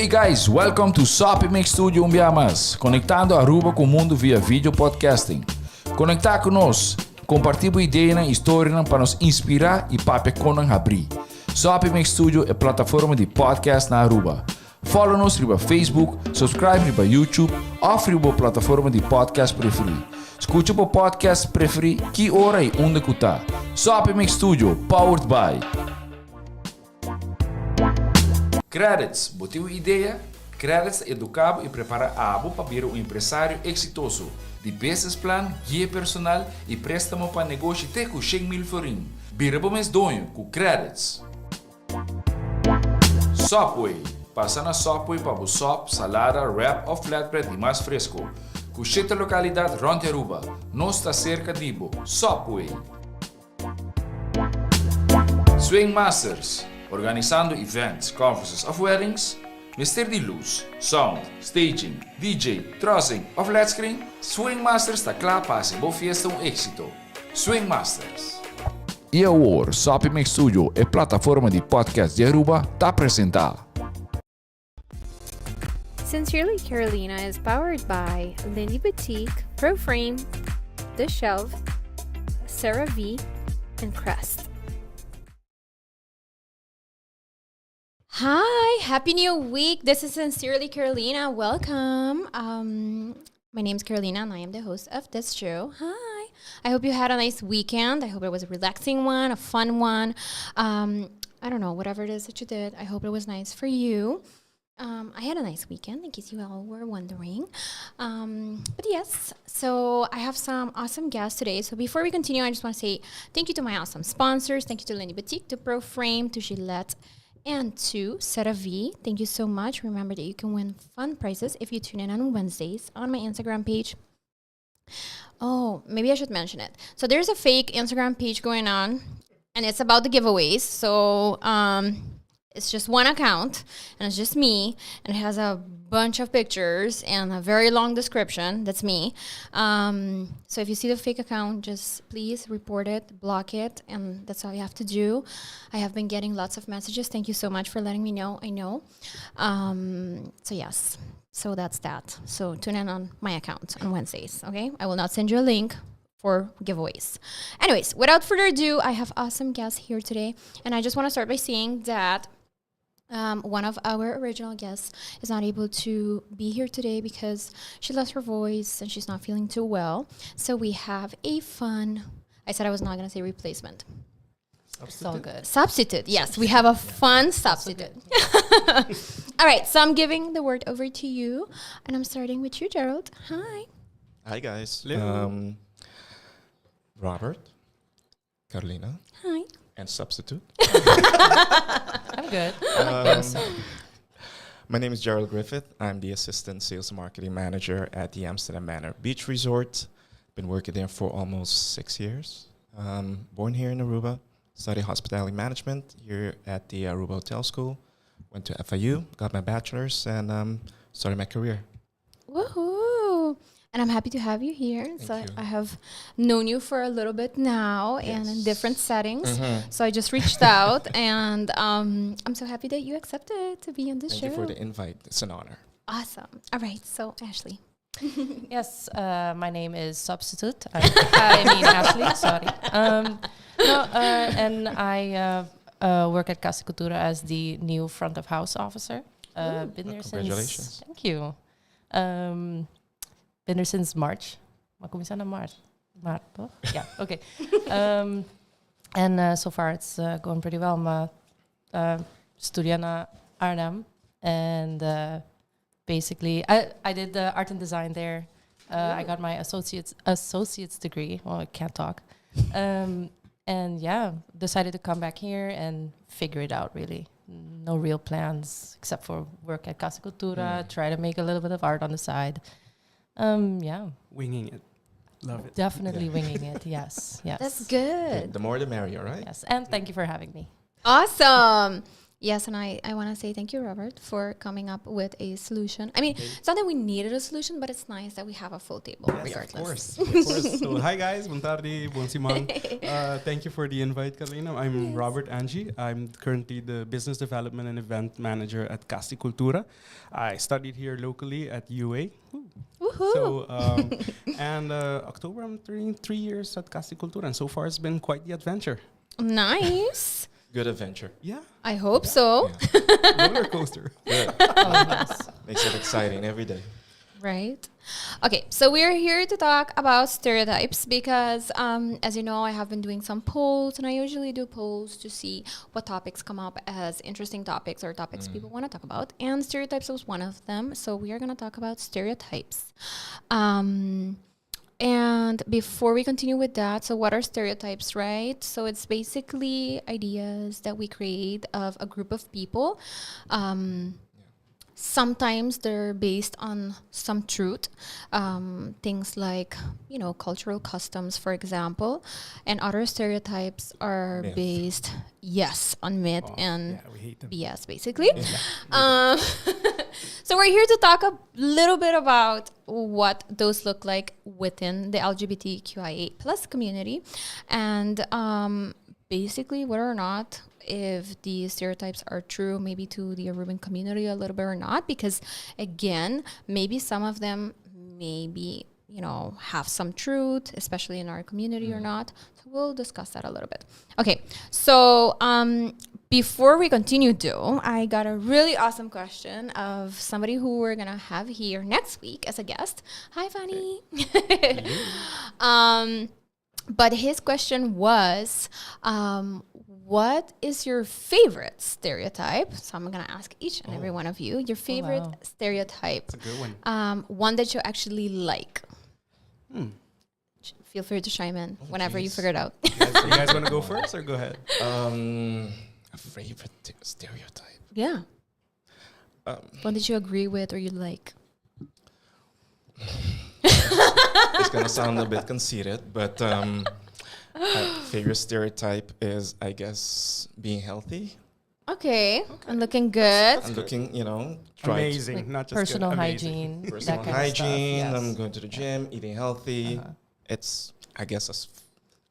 Hey guys, welcome to Sopi Mix Studio conectando Aruba com o mundo via vídeo podcasting. Conectar conosco, compartilhar ideias e histórias para nos inspirar e para nos abrir. Sopi Mix Studio é plataforma de podcast na Aruba. Follow-nos no Facebook, subscribe no YouTube ou na plataforma de podcast preferida. Escute o podcast preferido que hora e onde que está. Sopi Mix Studio, powered by Qredits. Botou ideia? Qredits educa e prepara a abo para ser um empresário exitoso. De business plan, guia personal e préstamo para negócio até com 100,000 florim. Bira bom mês donho com Qredits. Sopway. Passa na Sopway para o sop, salada, wrap ou flatbread e mais fresco. Com 7 localidades rond Aruba. Nós está cerca de Ibo. Sopway. Swingmasterz. Organizando events, conferences of weddings, Mr. de luz, sound, staging, DJ, trussing of LED screen, Swingmasterz está claro para ser boa festa éxito. Swingmasterz. E agora, Sopi Mix Studio é plataforma de podcast de Aruba, está apresentar. Sincerely Carolina is powered by Lindy Boutique, Proframe, The Shelf, CeraVe, and Crest. Hi, happy new week. This is Sincerely Carolina. Welcome. My name is Carolina and I am the host of this show. Hi. I hope you had a nice weekend. I hope it was a relaxing one, a fun one. I don't know, whatever it is that you did. I hope it was nice for you. I had a nice weekend, in case you all were wondering. But yes, so I have some awesome guests today. So before we continue, I just want to say thank you to my awesome sponsors. Thank you to Lindy Boutique, to Proframe, to Gillette, and to CeraVe. Thank you so much. Remember that you can win fun prizes if you tune in on Wednesdays on my Instagram page. Oh, maybe I should mention it. So there's a fake Instagram page going on, and it's about the giveaways. So it's just one account, and it's just me, and it has a bunch of pictures and a very long description. That's me. So if you see the fake account, just please report it, block it, and that's all you have to do. I have been getting lots of messages. Thank you so much for letting me know. I know. So yes, so that's that. So tune in on my account on Wednesdays, okay? I will not send you a link for giveaways. Anyways, without further ado, I have awesome guests here today, and I just want to start by saying that one of our original guests is not able to be here today because she lost her voice and she's not feeling too well. So we have a fun, I said I was not going to say replacement. It's all good. Substitute, yes. We have a fun substitute. All right, so I'm giving the word over to you, and I'm starting with you, Gerald. Hi. Hi, guys. Hello. Robert, Carolina, Hi. and substitute. I'm good. My name is Gerald Griffith. I'm the Assistant Sales Marketing Manager at the Amsterdam Manor Beach Resort. Been working there for almost 6 years. Born here in Aruba. Studied hospitality management here at the Aruba Hotel School. Went to FIU, got my bachelor's, and started my career. Woohoo! And I'm happy to have you here. Thank you. I have known you for a little bit now and in different settings. Mm-hmm. So I just reached out, and I'm so happy that you accepted to be on this show. Thank you for the invite. It's an honor. Awesome. All right, so Ashley. Yes, my name is Substitute. I mean Ashley, sorry. And I work at Cultura as the new front of house officer. Been there Congratulations. since... Thank you. Been there since March. Maar kom eens aan Maart. Maart, toch? Yeah, okay. And so far it's going pretty well. Maar studeer naar Arnhem. And basically, I did the art and design there. I got my associate's degree. Well, I can't talk. And yeah, decided to come back here and figure it out, really. No real plans except for work at Casa Cultura, try to make a little bit of art on the side. Yeah. Winging it. Love it. Definitely winging it, yes. That's good. The more the merrier, right? Yes, and thank you for having me. Awesome. Yes, and I want to say thank you, Robert, for coming up with a solution. I mean, it's not that we needed a solution, but it's nice that we have a full table, regardless. Of course. So, hi guys, bon tardi, bon simang. Thank you for the invite, Carolina. I'm Robert Anjie. I'm currently the Business Development and Event Manager at Cultura. I studied here locally at UA. Woohoo! So, and October I'm turning 3 years at Cultura, and so far it's been quite the adventure. Nice. Good adventure. Yeah. I hope so. Yeah. Roller coaster. Good. Makes it exciting every day. Right. Okay, so we're here to talk about stereotypes because, as you know, I have been doing some polls, and I usually do polls to see what topics come up as interesting topics or topics people want to talk about. And stereotypes was one of them. So we are going to talk about stereotypes. And before we continue with that, so what are stereotypes, right? So it's basically ideas that we create of a group of people. Sometimes they're based on some truth, things like, cultural customs, for example. And other stereotypes are based, on myth and we hate them. BS, basically. So we're here to talk a little bit about what those look like within the LGBTQIA plus community, and basically whether or not if these stereotypes are true, maybe to the Aruban community a little bit or not, because again, maybe some of them have some truth, especially in our community or not. So we'll discuss that a little bit. Okay, so before we continue, I got a really awesome question of somebody who we're gonna have here next week as a guest. Hi, Fanny. But his question was, what is your favorite stereotype? So I'm going to ask each and every one of you your favorite stereotype. That's a good one. One that you actually like. Feel free to chime in whenever you figure it out. You guys want to go first or go ahead? A favorite stereotype. Yeah. One that you agree with or you like. It's going to sound a bit conceited, but favorite stereotype is, I guess, being healthy. Okay. And looking good. I'm looking, Amazing. Like not just personal good, amazing. hygiene. personal that kind of stuff, hygiene. yes. I'm going to the gym, eating healthy. It's, I guess,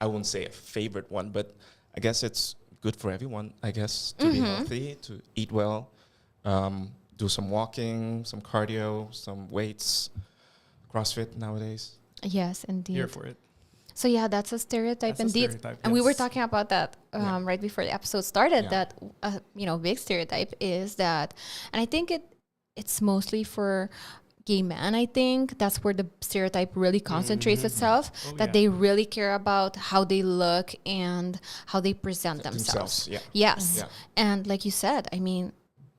I wouldn't say a favorite one, but I guess it's good for everyone, I guess, to be healthy, to eat well, do some walking, some cardio, some weights, CrossFit nowadays. Yes, indeed. Here for it. So yeah, that's a stereotype That's a indeed. stereotype, And we were yes. talking about that right before the episode started. Yeah. That big stereotype is that, and I think it's mostly for gay men. I think that's where the stereotype really concentrates itself. They really care about how they look and how they present themselves. Yeah. Yes, Yeah. and like you said, I mean,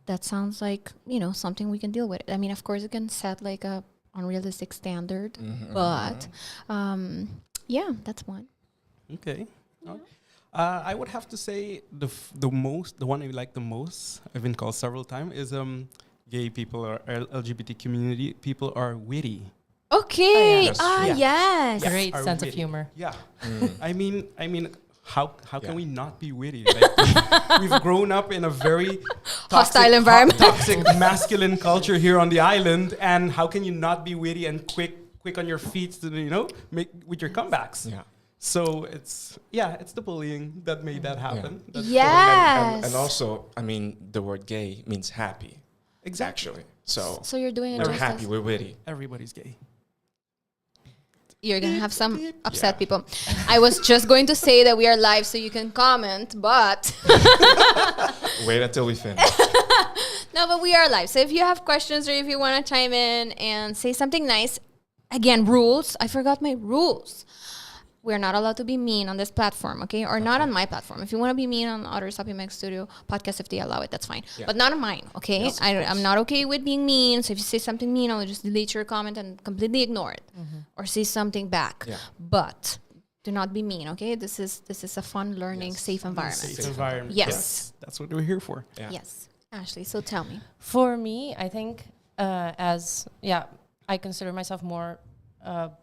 that sounds like something we can deal with. I mean, of course, it can set like a unrealistic standard, but yeah, that's one. Okay. I would have to say the one I like the most, I've been called several times, is gay people or LGBT community people are witty. Okay. That's true. Yes. Great Are sense of witty. humor. Yeah. I mean, how can we not be witty? Like, we've grown up in a very Hostile environment. toxic masculine culture here on the island, and how can you not be witty and quick on your feet to make with your comebacks? Yeah. So it's the bullying that made that happen. That's Yes. And also, I mean, the word gay means happy, exactly. actually. So So you're doing it we're just happy, as we're witty. Everybody's gay. you're gonna have some upset Yeah. people. I was just going to say that we are live so you can comment, but Wait until we finish. no, but we are live. So if you have questions or if you want to chime in and say something nice, again, rules. I forgot my rules. We're not allowed to be mean on this platform, okay? Or not on my platform. If you want to be mean on other Sopi Mix Studio podcasts, if they allow it, that's fine. Yeah. But not on mine, okay? Yes, of I'm not okay with being mean. So if you say something mean, I'll just delete your comment and completely ignore it. Or say something back. Yeah. But do not be mean, okay? This is a fun, learning, safe environment. Safe environment. Yes. That's what we're here for. Yeah. Yes. Ashley, so tell me. For me, I think I consider myself more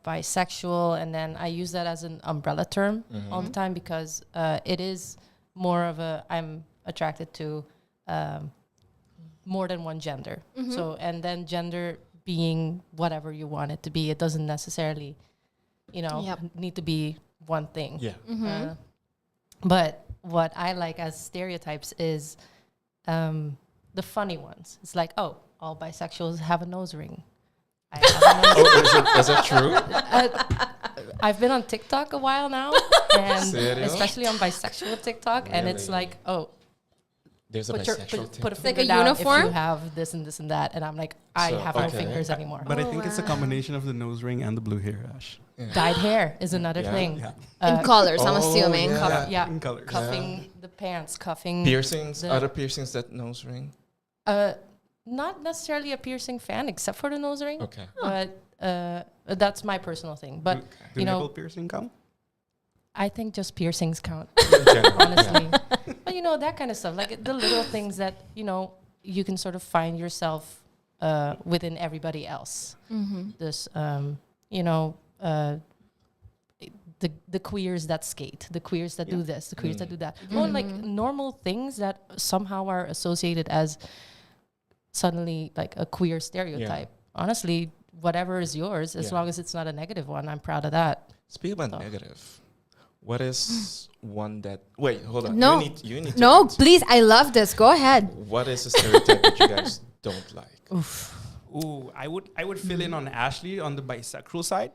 bisexual, and then I use that as an umbrella term all the time because it is more of I'm attracted to more than one gender. So, and then gender being whatever you want it to be. It doesn't necessarily, need to be one thing. Yeah. But what I like as stereotypes is the funny ones. It's like, oh, all bisexuals have a nose ring. I have a nose ring. Oh, is that true? I've been on TikTok a while now, and Serio? especially on bisexual TikTok, and it's Really? like, oh, There's a put bisexual thing. a like finger a down uniform? if you have this and this and that, and I'm like, I So, have no okay. fingers anymore. But I Oh, think it's a wow. combination of the nose ring and the blue hair, Ash. Dyed hair is another Yeah. thing. Yeah. In colors, I'm oh, assuming. yeah. Yeah, In colors. cuffing the pants, cuffing. Piercings, The- other piercings that nose ring. Not necessarily a piercing fan, except for the nose ring. Okay. But that's my personal thing. But do you know- nipple piercing count? I think just piercings count, In general, honestly. But that kind of stuff, like the little things that you can sort of find yourself within everybody else. This, the queers that skate, the queers that do this, the queers that do that. Well, like normal things that somehow are associated as suddenly like a queer stereotype. Honestly, whatever is yours, as Yeah. long as it's not a negative one, I'm proud of that. Speaking about So. negative, what is one that... Wait, hold on. No. You need to No, answer. please, I love this. Go ahead. What is a stereotype that you guys don't like? Ooh, I would fill in on Ashley on the bisexual side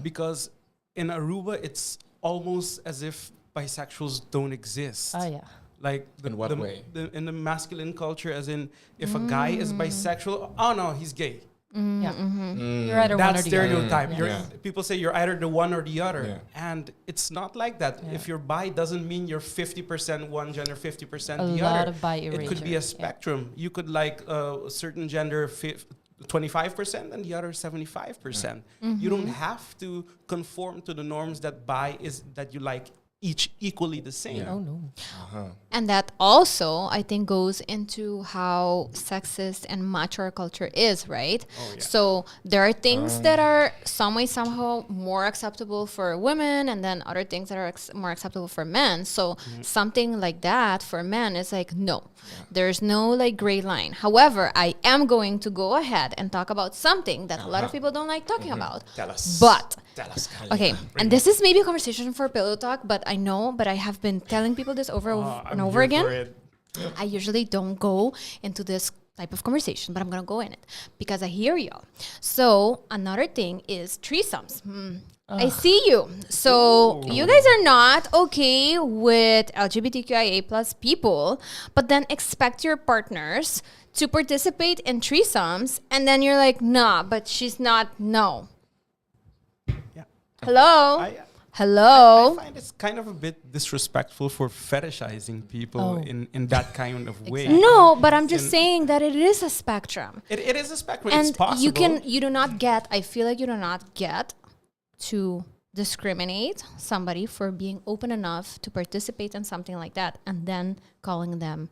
because in Aruba it's almost as if bisexuals don't exist. Oh yeah. Like In what way? In the masculine culture, as in if a guy is bisexual, oh no, he's gay. Yeah. Mm. You're either one That or the other. stereotype. Yeah. Yeah. People say you're either the one or the other, Yeah. and it's not like that. Yeah. If you're bi, doesn't mean you're 50% one gender, 50% A the lot other. of bi It could be erasure. a spectrum. You could like a certain gender 25% and the other 75%. You don't have to conform to the norms that that you like each equally the same. Yeah. Oh no. Uh-huh. And that also, I think, goes into how sexist and macho our culture is, right? Oh, yeah. So there are things that are some way, somehow more acceptable for women, and then other things that are more acceptable for men. So something like that for men is like, no, there's no like gray line. However, I am going to go ahead and talk about something that a lot of people don't like talking about. Tell us. But Tell us. okay, and this is maybe a conversation for Pillow Talk, but I know, but I have been telling people this over and over again. I usually don't go into this type of conversation, but I'm going to go in it because I hear y'all. So another thing is threesomes. I see you. So you guys are not okay with LGBTQIA plus people, but then expect your partners to participate in threesomes, and then you're like, nah, but she's not, no. Yeah. Hello? I Hello? find it's kind of a bit disrespectful for fetishizing people Oh. in that kind of way. No, but I'm just And saying that it is a spectrum. it is a spectrum. And it's possible. you do not get, I feel like you do not get to discriminate somebody for being open enough to participate in something like that and then calling them,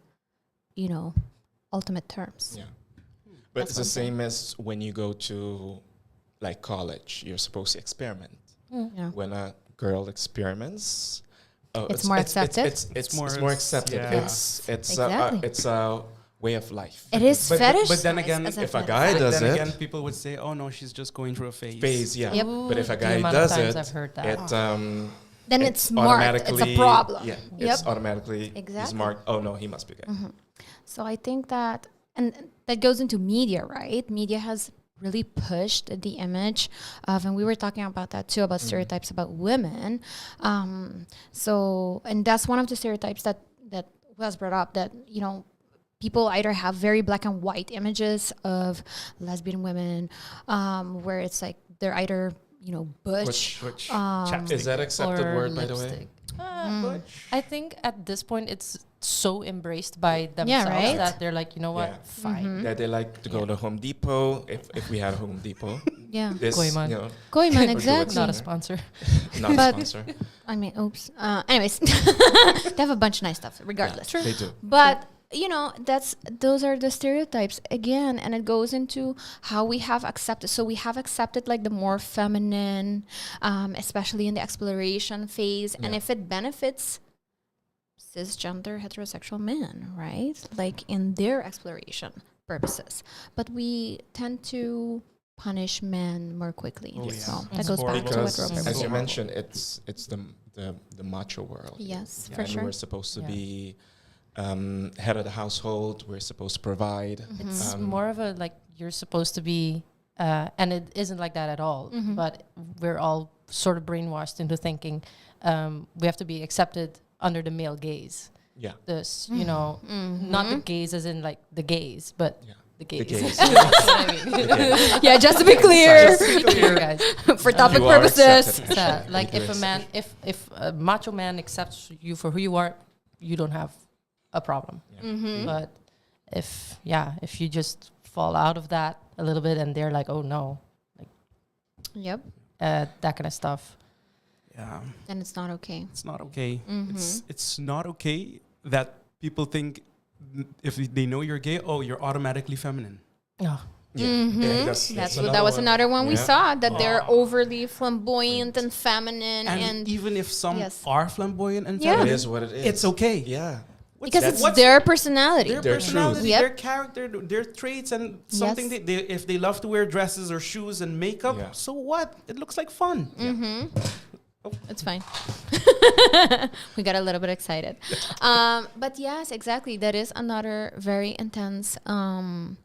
ultimate terms. Yeah. But That's it's the one thing. same as when you go to like college, you're supposed to experiment. Yeah. When a girl experiments, It's more accepted? It's more more s- accepted. yeah. Exactly. It's a way of life. It is But- fetish. but then again, as if a matter of guy fact. does then it- again, people would say, "Oh no, she's just going through a phase." Phase, yeah. Yep. But if a The guy amount of does times it, I've heard that. then it's marked. It's a automatically- problem. Yeah, Yep. it's automatically he's Exactly. marked. Oh no, he must be gay. So I think that, and that goes into media, right? Media has really pushed the image of, and we were talking about that too, about stereotypes about women. So, and that's one of the stereotypes that was brought up, that, people either have very black and white images of lesbian women, where it's like they're either, butch. Which Is that accepted Or word, by the way? lipstick. I think at this point it's so embraced by themselves Yeah, right? that they're like, you know what, Yeah. fine. That they like to go to Home Depot. If we had a Home Depot, Yeah. this Koiman. Koi man, Or do it exactly. Not a Yeah. sponsor. not a But- sponsor. I mean, oops. Anyways, they have a bunch of nice stuff, regardless. They do. But those are the stereotypes again, and it goes into how we have accepted. So we have accepted like the more feminine, especially in the exploration phase, and Yeah. if it benefits cisgender heterosexual men, right? Like in their exploration purposes. But we tend to punish men more quickly. Oh, yeah. So that It's goes back to what Because, Robert was as you saying. mentioned, it's the macho world. Yes, Yeah. for And sure. we're supposed to Yeah. be head of the household. We're supposed to provide. It's Mm-hmm. more of a like you're supposed to be, and it isn't like that at all. Mhm. But we're all sort of brainwashed into thinking we have to be accepted under the male gaze. Yeah. This, you know, not the gaze as in like the gaze, but Yeah. the gaze. gaze. That's what I mean. Yeah, just to be clear, Just to be clear, guys. for topic You are purposes. accepted, So, actually. like It if a is. man, if a macho man accepts you for who you are, you don't have a problem. Yeah. Mm-hmm. But if you just fall out of that a little bit and they're like, oh no, Yep, that kind of stuff. Yeah. and it's not okay. It's not okay. Mhm. It's not okay that people think if they know you're gay, oh, you're automatically feminine. Oh, Yeah. Mhm. Yeah, That was another one we Yeah. saw, that they're Oh. overly flamboyant and feminine, And, and even if some Yes. are flamboyant and Yeah. It feminine, is what it is. it's okay. Yeah. because it's what's their personality. their Their personality, truth. Yep. their character, their traits, and something Yes. they if they love to wear dresses or shoes and makeup, Yeah. so what? It looks like fun. Mm-hmm. It's fine. We got a little bit excited. But yes, exactly. That is another very intense. And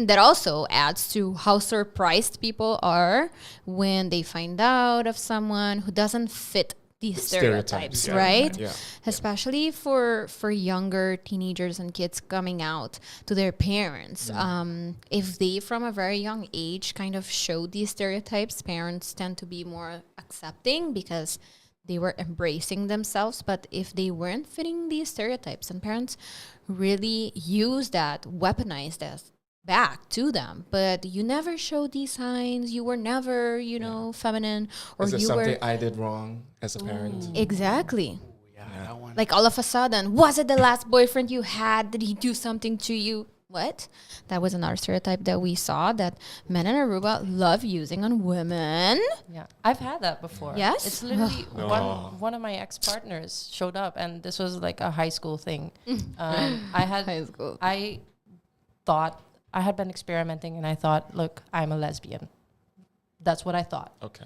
that also adds to how surprised people are when they find out of someone who doesn't fit these stereotypes, Yeah. right? Yeah. Especially for younger teenagers and kids coming out to their parents. If they from a very young age kind of show these stereotypes, parents tend to be more accepting because they were embracing themselves. But if they weren't fitting these stereotypes, and parents really use that, weaponize that back to them, but you never showed these signs, you were never, feminine, or Is there you something were I did wrong as a parent? exactly. Yeah, that one. Like all of a sudden, was it the last boyfriend you had? Did he do something to you? What? That was another stereotype that we saw that men in Aruba love using on women. yeah. I've had that before. Yes? It's literally No. one of my ex-partners showed up, and this was like a high school thing. I school. I thought I had been experimenting, and I thought, look, I'm a lesbian. That's what I thought. Okay.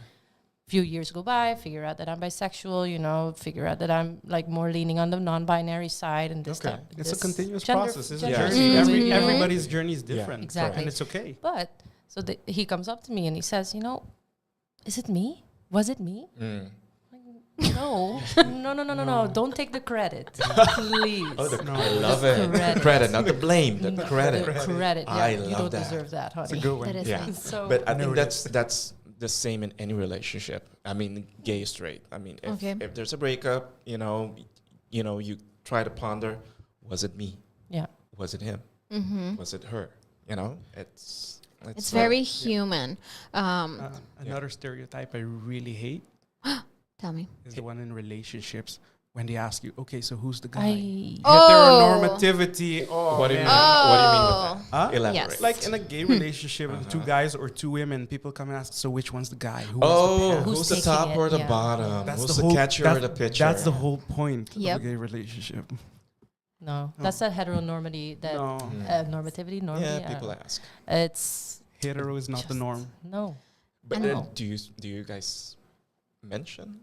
Few years go by, figure out that I'm bisexual, figure out that I'm like more leaning on the non-binary side, and this Okay. stuff. It's a this continuous gender- process. It's a gender journey. fluid, Everybody's journey is different. Exactly. And it's okay. But so he comes up to me and he says, is it me? Was it me? Mm. No, no. Don't take the credit, please. Oh, No. I love it. Credit. Credit, not the blame. The credit. The credit. Yeah, I you love don't that. deserve that, honey. It's a good one. That is Yeah. nice. So, But I think Noted. that's the same in any relationship. I mean, gay, straight. I mean, Okay. if there's a breakup, you try to ponder, was it me? yeah. Was it him? Mm-hmm. Was it her? It's It's very human. Another stereotype I really hate Tell me. is the one in relationships when they ask you, okay, so who's the guy? I Heteronormativity. Oh, What do you mean? man. What do you mean with that? Huh? Elaborate. Yes. Like in a gay relationship with two guys or two women, people come and ask, so which one's the guy? Who is the Oh, parent? Who's who's the taking top it? or the Yeah. bottom? That's Who's the the whole- catcher or the pitcher? That's the whole point Yep. of a gay relationship. no, that's that heteronormity, that No. normativity, normally. Yeah, people ask. It's Hetero is not the Just- norm. no. But I then know. do you guys mention?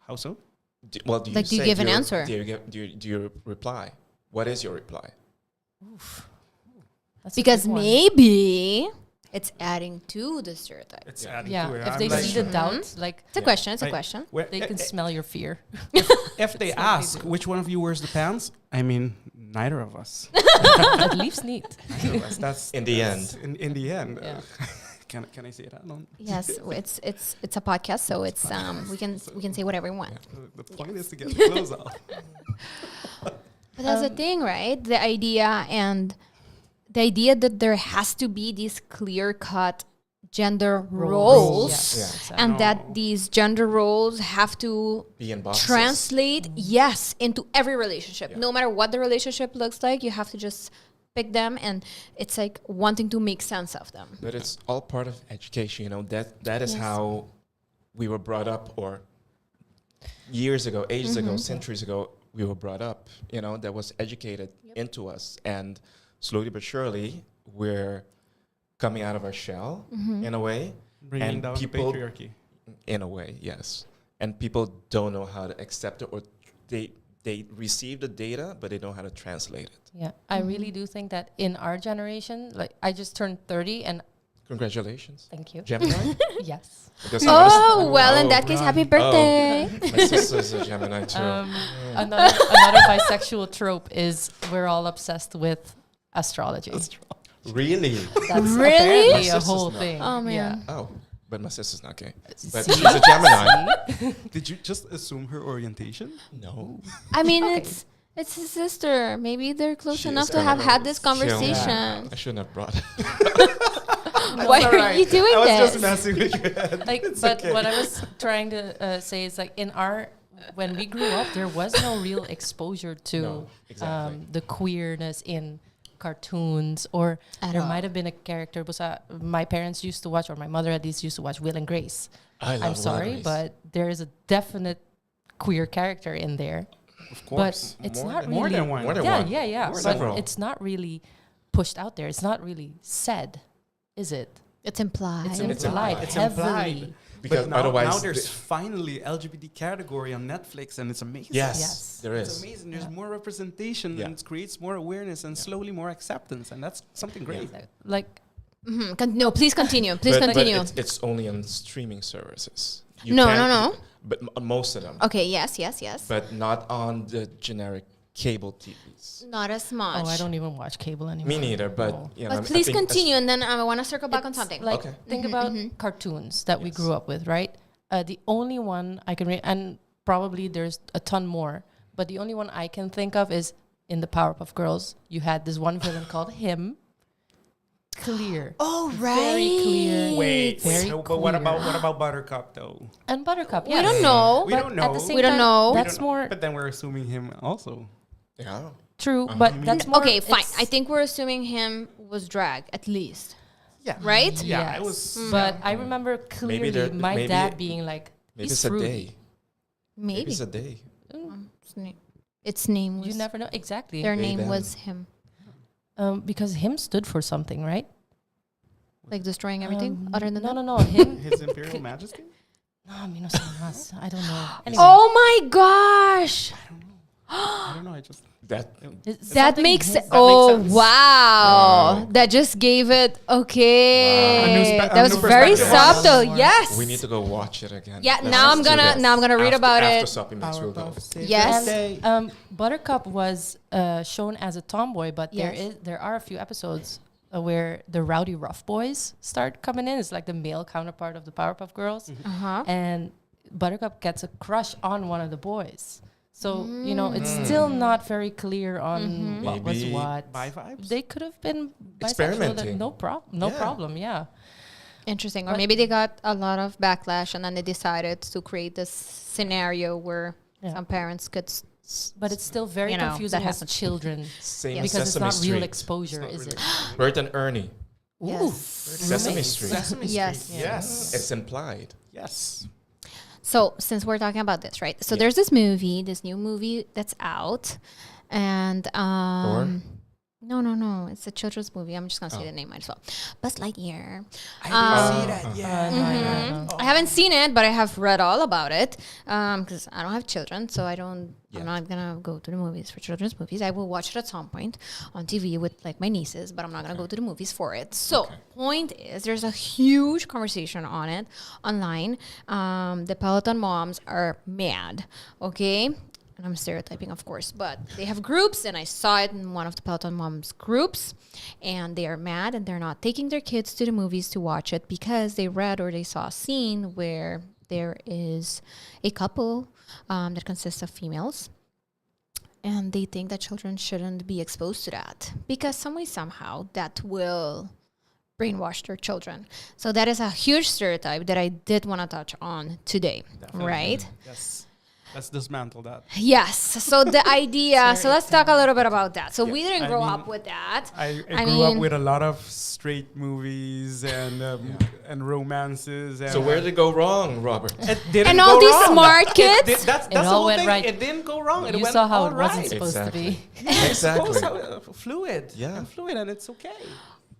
How so? Do Like, do you say- give an answer? Do you reply? What is your reply? That's a Because big one. maybe it's adding to the stereotype. It's Yeah. adding Yeah, to it. if I'm they like, see the Mhm. doubt, like It's a Yeah. question. It's a Like- question. Well, they can smell your fear. if they That's what they ask do. which one of you wears the pants, I mean, neither of us. At least neat. That's In the that's- end. In the end. Yeah. Can I say that? No. Yes, it's a podcast, so it's we can say whatever we want. The point is to get the clothes off. But that's the thing, right? The idea that there has to be these clear-cut gender roles, Yes, Yeah. exactly. and No. that these gender roles have to Be in boxes. translate, yes, into every relationship. Yeah. No matter what the relationship looks like, you have to just pick them, and it's like wanting to make sense of them. But it's all part of education. That is Yes. how we were brought up, or years ago, ages ago, centuries ago, we were brought up, that was educated into us. And slowly but surely, we're coming out of our shell in a way. Bringing and down people, patriarchy. in a way, yes. And people don't know how to accept it, or they receive the data, but they don't know how to translate it. Yeah, I really do think that in our generation, like I just turned 30 and Congratulations. thank you. Gemini? Yes. Because Oh, well, in that case, happy birthday. my sister's a Gemini too. Another bisexual trope is we're all obsessed with astrology. Really? That's Really? apparently My a sister's whole not. thing. Oh, man. Oh, but my sister's not gay. But See? she's a Gemini. Did you just assume her orientation? No. I mean, Okay. it's his sister. Maybe they're close She enough is to have Gemini. had this conversation. I shouldn't have brought it. Why are you doing I was this? just messing with your head. Like, It's but okay. what I was trying to say is like when we grew up, there was no real exposure to No, exactly. the queerness in cartoons, or At there all. might have been a character. My parents used to watch, or my mother at least used to watch Will and Grace. I love I'm sorry, Will but there is a definite queer character in there. Of course. But it's More not than- really. More than one. More than Yeah, one. yeah. More But several. it's not really pushed out there. It's not really said, is it? It's implied. It's It's implied implied. It's heavily. implied. Because But now otherwise, there's finally LGBT category on Netflix, and it's amazing. yes, Yes. there It's is. amazing. There's more representation, Yeah. and it creates more awareness and slowly more acceptance, and that's something great. Like, No, please continue. Please But continue. it's only on streaming services. You No, can't- no, no. But most of them. Okay, yes. But not on the generic cable TVs. Not as much. oh, I don't even watch cable anymore. Me neither, but No. But please continue, and then I want to circle back on something. Like, Okay. think about cartoons that we Yes. grew up with, right? The only one I can and probably there's a ton more, but the only one I can think of is in the Powerpuff Girls. You had this one villain called him. Clear. Oh, Very clear. Wait, Very but what queer. about Buttercup though? And Buttercup. We yes. don't know. We But don't At know. the same We don't time, know. We That's more But then we're assuming him also. Yeah. true, but that's more. Okay, fine. it's- I think we're assuming him was drag, at least. Yeah. Right? Yeah, Yes. it was. But I remember clearly there- my maybe- dad being like, Maybe he's it's a fruity. day. Maybe Maybe. it's a day. Its name was. You never know exactly. Their They name them. was him. Because him stood for something, right? Like destroying everything other than that? No. Him. His Imperial Majesty? No, a mí no sé más. I don't know. Anyway, Oh my gosh! I don't know. I just. That it's That something makes him- oh sense. wow. Wow. That just gave it okay. A new spe- That a was new very perspective on it. subtle. Yes. we need to go watch it again. Yeah, Let's now I'm do gonna that. now I'm gonna read about after it. Sopi Mix, we'll go. Yes. Buttercup was shown as a tomboy, but Yes. there are a few episodes where the rowdy rough boys start coming in. It's like the male counterpart of the Powerpuff Girls, Uh-huh. and Buttercup gets a crush on one of the boys. So it's still not very clear on what was Maybe what. Bi vibes? They could have been bisexual. Experimenting. No Yeah. problem. Yeah. Interesting. Or But- maybe they got a lot of backlash and then they decided to create this scenario where Yeah. some parents could But it's still very You know, confusing that as happens. children Same because it's Sesame not Street. real exposure, It's not is really it? Bert and Ernie. Ooh. Sesame Street. Sesame Street. Yes. Yes. It's implied. Yes. So since we're talking about this, right? So Yeah. there's this new movie that's out, and no, it's a children's movie. I'm just gonna say the name might as well. Buzz Lightyear. I didn't see that yet. I haven't seen it, but I have read all about it because I don't have children, so I'm not gonna go to the movies for children's movies. I will watch it at some point on TV with like my nieces, but I'm not gonna go to the movies for it. So point is, there's a huge conversation on it online. The Peloton moms are mad. Okay. And I'm stereotyping, of course, but they have groups, and I saw it in one of the Peloton moms groups, and they are mad, and they're not taking their kids to the movies to watch it because they read or they saw a scene where there is a couple that consists of females, and they think that children shouldn't be exposed to that because somehow that will brainwash their children. So that is a huge stereotype that I did want to touch on today, right? Yes. Let's dismantle that. Yes. So the idea. So let's talk a little bit about that. So we didn't I grow mean, up with that. I grew up with a lot of straight movies and romances. And So where did it go wrong, Robert? it didn't And go all these wrong. smart kids. That's the all whole went thing. right. It didn't go wrong. It You went saw how all it wasn't right. supposed to be. It's Exactly. supposed to fluid. Yeah. And fluid, and it's okay.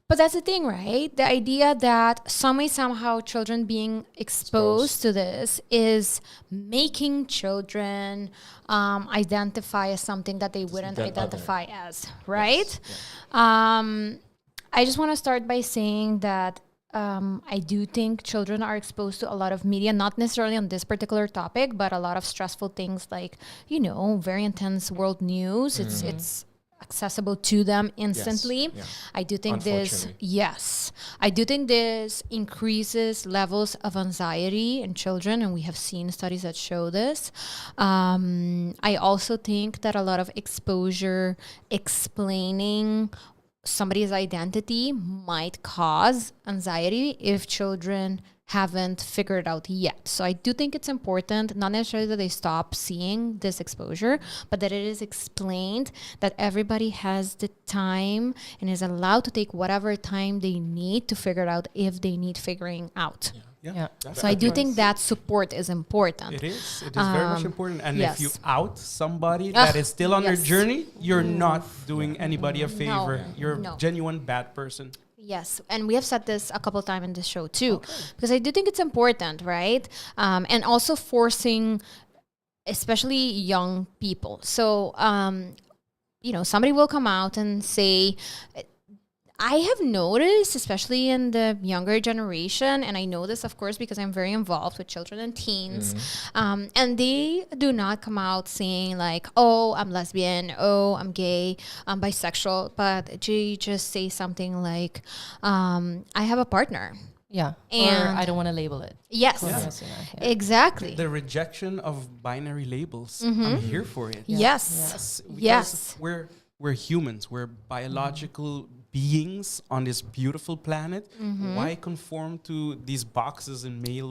But that's the thing, right? The idea that somehow children being exposed to this is making children identify as something that they wouldn't That identify as, right? Yes. I just want to start by saying that I do think children are exposed to a lot of media, not necessarily on this particular topic, but a lot of stressful things like, very intense world news. It's accessible to them instantly. Yeah. I do think this, Unfortunately. I do think this increases levels of anxiety in children, and we have seen studies that show this. I also think that a lot of exposure explaining somebody's identity might cause anxiety if children haven't figured out yet. So I do think it's important, not necessarily that they stop seeing this exposure, but that it is explained that everybody has the time and is allowed to take whatever time they need to figure it out if they need figuring out. Yeah. So I do think that support is important. It is. It is very much important. And yes. if you out somebody that is still on their yes. journey, you're not doing anybody a favor. You're a No. genuine bad person. Yes, and we have said this a couple of times in this show too, because I do think it's important, right? And also forcing, especially young people. So, somebody will come out and say, I have noticed, especially in the younger generation, and I know this, of course, because I'm very involved with children and teens, and they do not come out saying like, oh, I'm lesbian, oh, I'm gay, I'm bisexual, but they just say something like, I have a partner. Yeah. And or I don't want to label it. Yes, Yeah. exactly. The rejection of binary labels. I'm here for it. Yes. Because Yes. we're humans. We're biological beings on this beautiful planet. Why conform to these boxes in male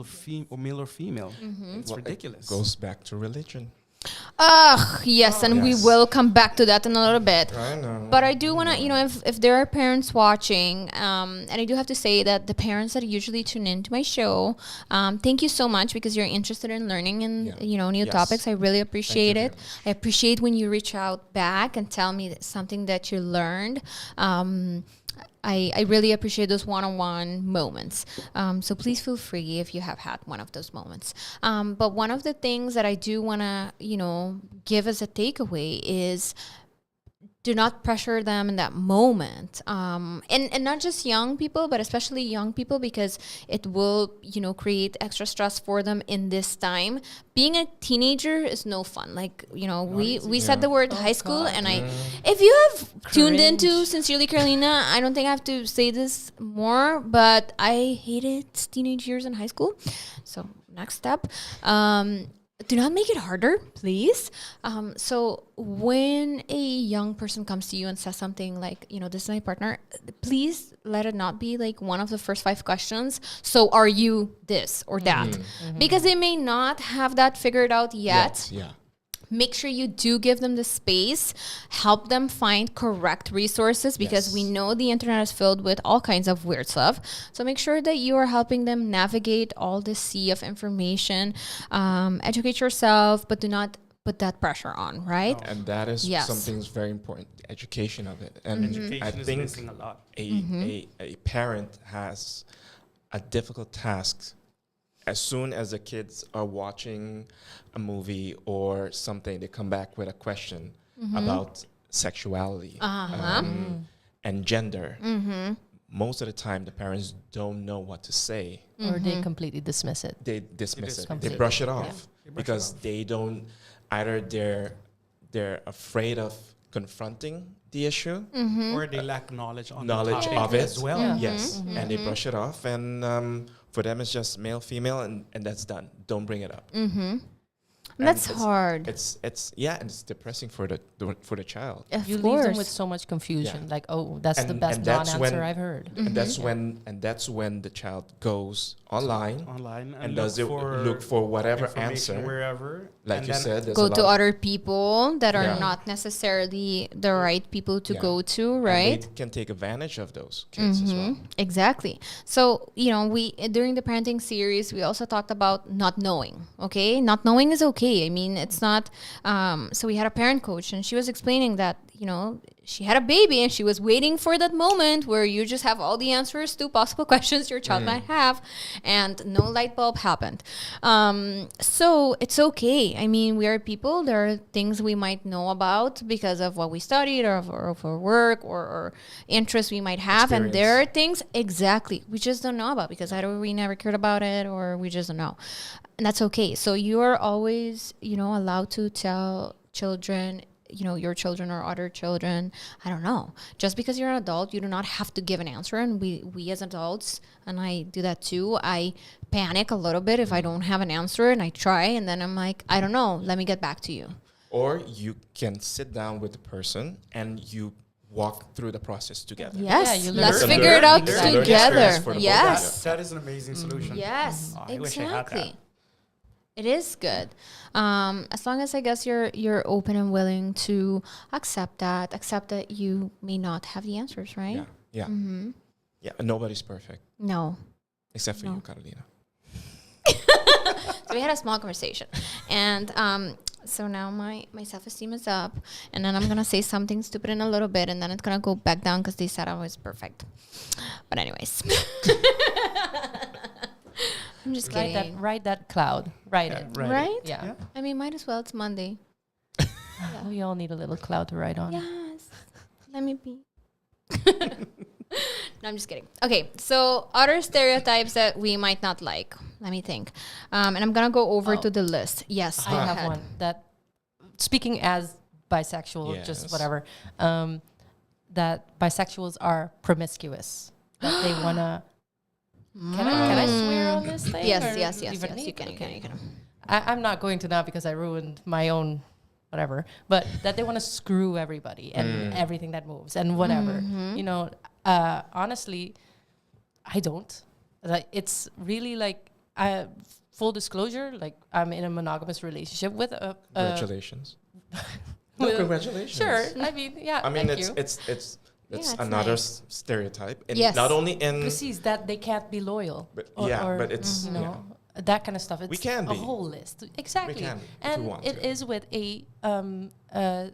or female? It's ridiculous. It goes back to religion. Yes, and we Yes. will come back to that in a little bit. I know. But I do want to, if there are parents watching, and I do have to say that the parents that usually tune into my show, thank you so much because you're interested in learning and, new Yes. topics. I really appreciate Thank you it. very much. I appreciate when you reach out back and tell me something that you learned. I really appreciate those one-on-one moments. So please feel free if you have had one of those moments. But one of the things that I do want to, give as a takeaway is do not pressure them in that moment. And not just young people, but especially young people, because it will, create extra stress for them in this time. Being a teenager is no fun. Like, we said the word high school, and if you have tuned into Sincerely Carolina, I don't think I have to say this more, but I hated teenage years in high school. So next step. Do not make it harder, please. So when a young person comes to you and says something like, this is my partner, please let it not be like one of the first 5 questions. So are you this or that? Because they may not have that figured out yet. Yeah. Make sure you do give them the space, help them find correct resources, because we know the internet is filled with all kinds of weird stuff. So make sure that you are helping them navigate all this sea of information. Educate yourself, but do not put that pressure on, right? And that is something that's very important, education of it. And Education I is think missing a lot. a parent has a difficult task as soon as the kids are watching a movie or something. They come back with a question about sexuality and gender. Most of the time, the parents don't know what to say. Or they completely dismiss it. They dismiss it. They Completely. brush it off because they don't. Either they're afraid of confronting the issue, Or they lack knowledge on the knowledge topic of it as well. Yeah. Yes, and they brush it off, and for them it's just male, female, and that's done. Don't bring it up. And That's it's- hard. It's and it's depressing for the child. Of You course. leave them with so much confusion. Yeah. Like, oh, that's the And- best and that's non-answer when- I've heard. And that's when the child goes online and does look for whatever information answer. wherever. Like and you then said, there's Go a to lot other people that are Yeah. not necessarily the right people to Yeah. go to, and right? they can take advantage of those kids as well. Exactly. So, we during the parenting series, we also talked about not knowing. Okay, not knowing is okay. I mean, it's not. So we had a parent coach, and she was explaining that she had a baby, and she was waiting for that moment where you just have all the answers to possible questions your child might have, and no light bulb happened. So it's okay. I mean, we are people. There are things we might know about because of what we studied or of our work or interests we might have, and there are things exactly we just don't know about because either we never cared about it or we just don't know, and that's okay. So you are always allowed to tell children, your children or other children, I don't know, just because you're an adult, you do not have to give an answer. And we as adults, and I do that too, I panic a little bit if I don't have an answer, and I try, and then I'm like, I don't know, let me get back to you. Or you can sit down with the person and you walk through the process together. Yes, you learn let's from figure their- it out you learn together. experience for the both of Yes. that is an amazing solution. Yes, Oh, I wish I had that. exactly. It is good, as long as I guess you're open and willing to accept that you may not have the answers, right? Yeah. Yeah, and nobody's perfect No. except for No. you, Carolina. So we had a small conversation, and so now my self-esteem is up, and then I'm gonna say something stupid in a little bit, and then it's gonna go back down because they said I was perfect. But anyways. I'm just kidding. Ride that cloud. Ride it. Right? Yeah. I mean, might as well. It's Monday. We all need a little cloud to ride on. Yes. Let me be. No, I'm just kidding. Okay, so other stereotypes that we might not like. Let me think. And I'm going to go over to the list. Yes, I go have ahead. one that, speaking as bisexual, Yes. just whatever, that bisexuals are promiscuous. That they want to... Can I swear on this thing? Yes, or yes, even yes. need? You can. Okay. I'm not going to now because I ruined my own whatever, but that they want to screw everybody and everything that moves and whatever. Honestly, I don't. Like, it's really like, full disclosure, like I'm in a monogamous relationship with a... Congratulations. with- Congratulations. Sure. I mean, yeah, I mean, thank it's you. it's it's another nice. stereotype. And Yes. not only in Precis, that they can't be loyal. But or, yeah, or, but it's you know, that kind of stuff. It's can a be. whole list. Exactly. We can be, if and we want it to. is with a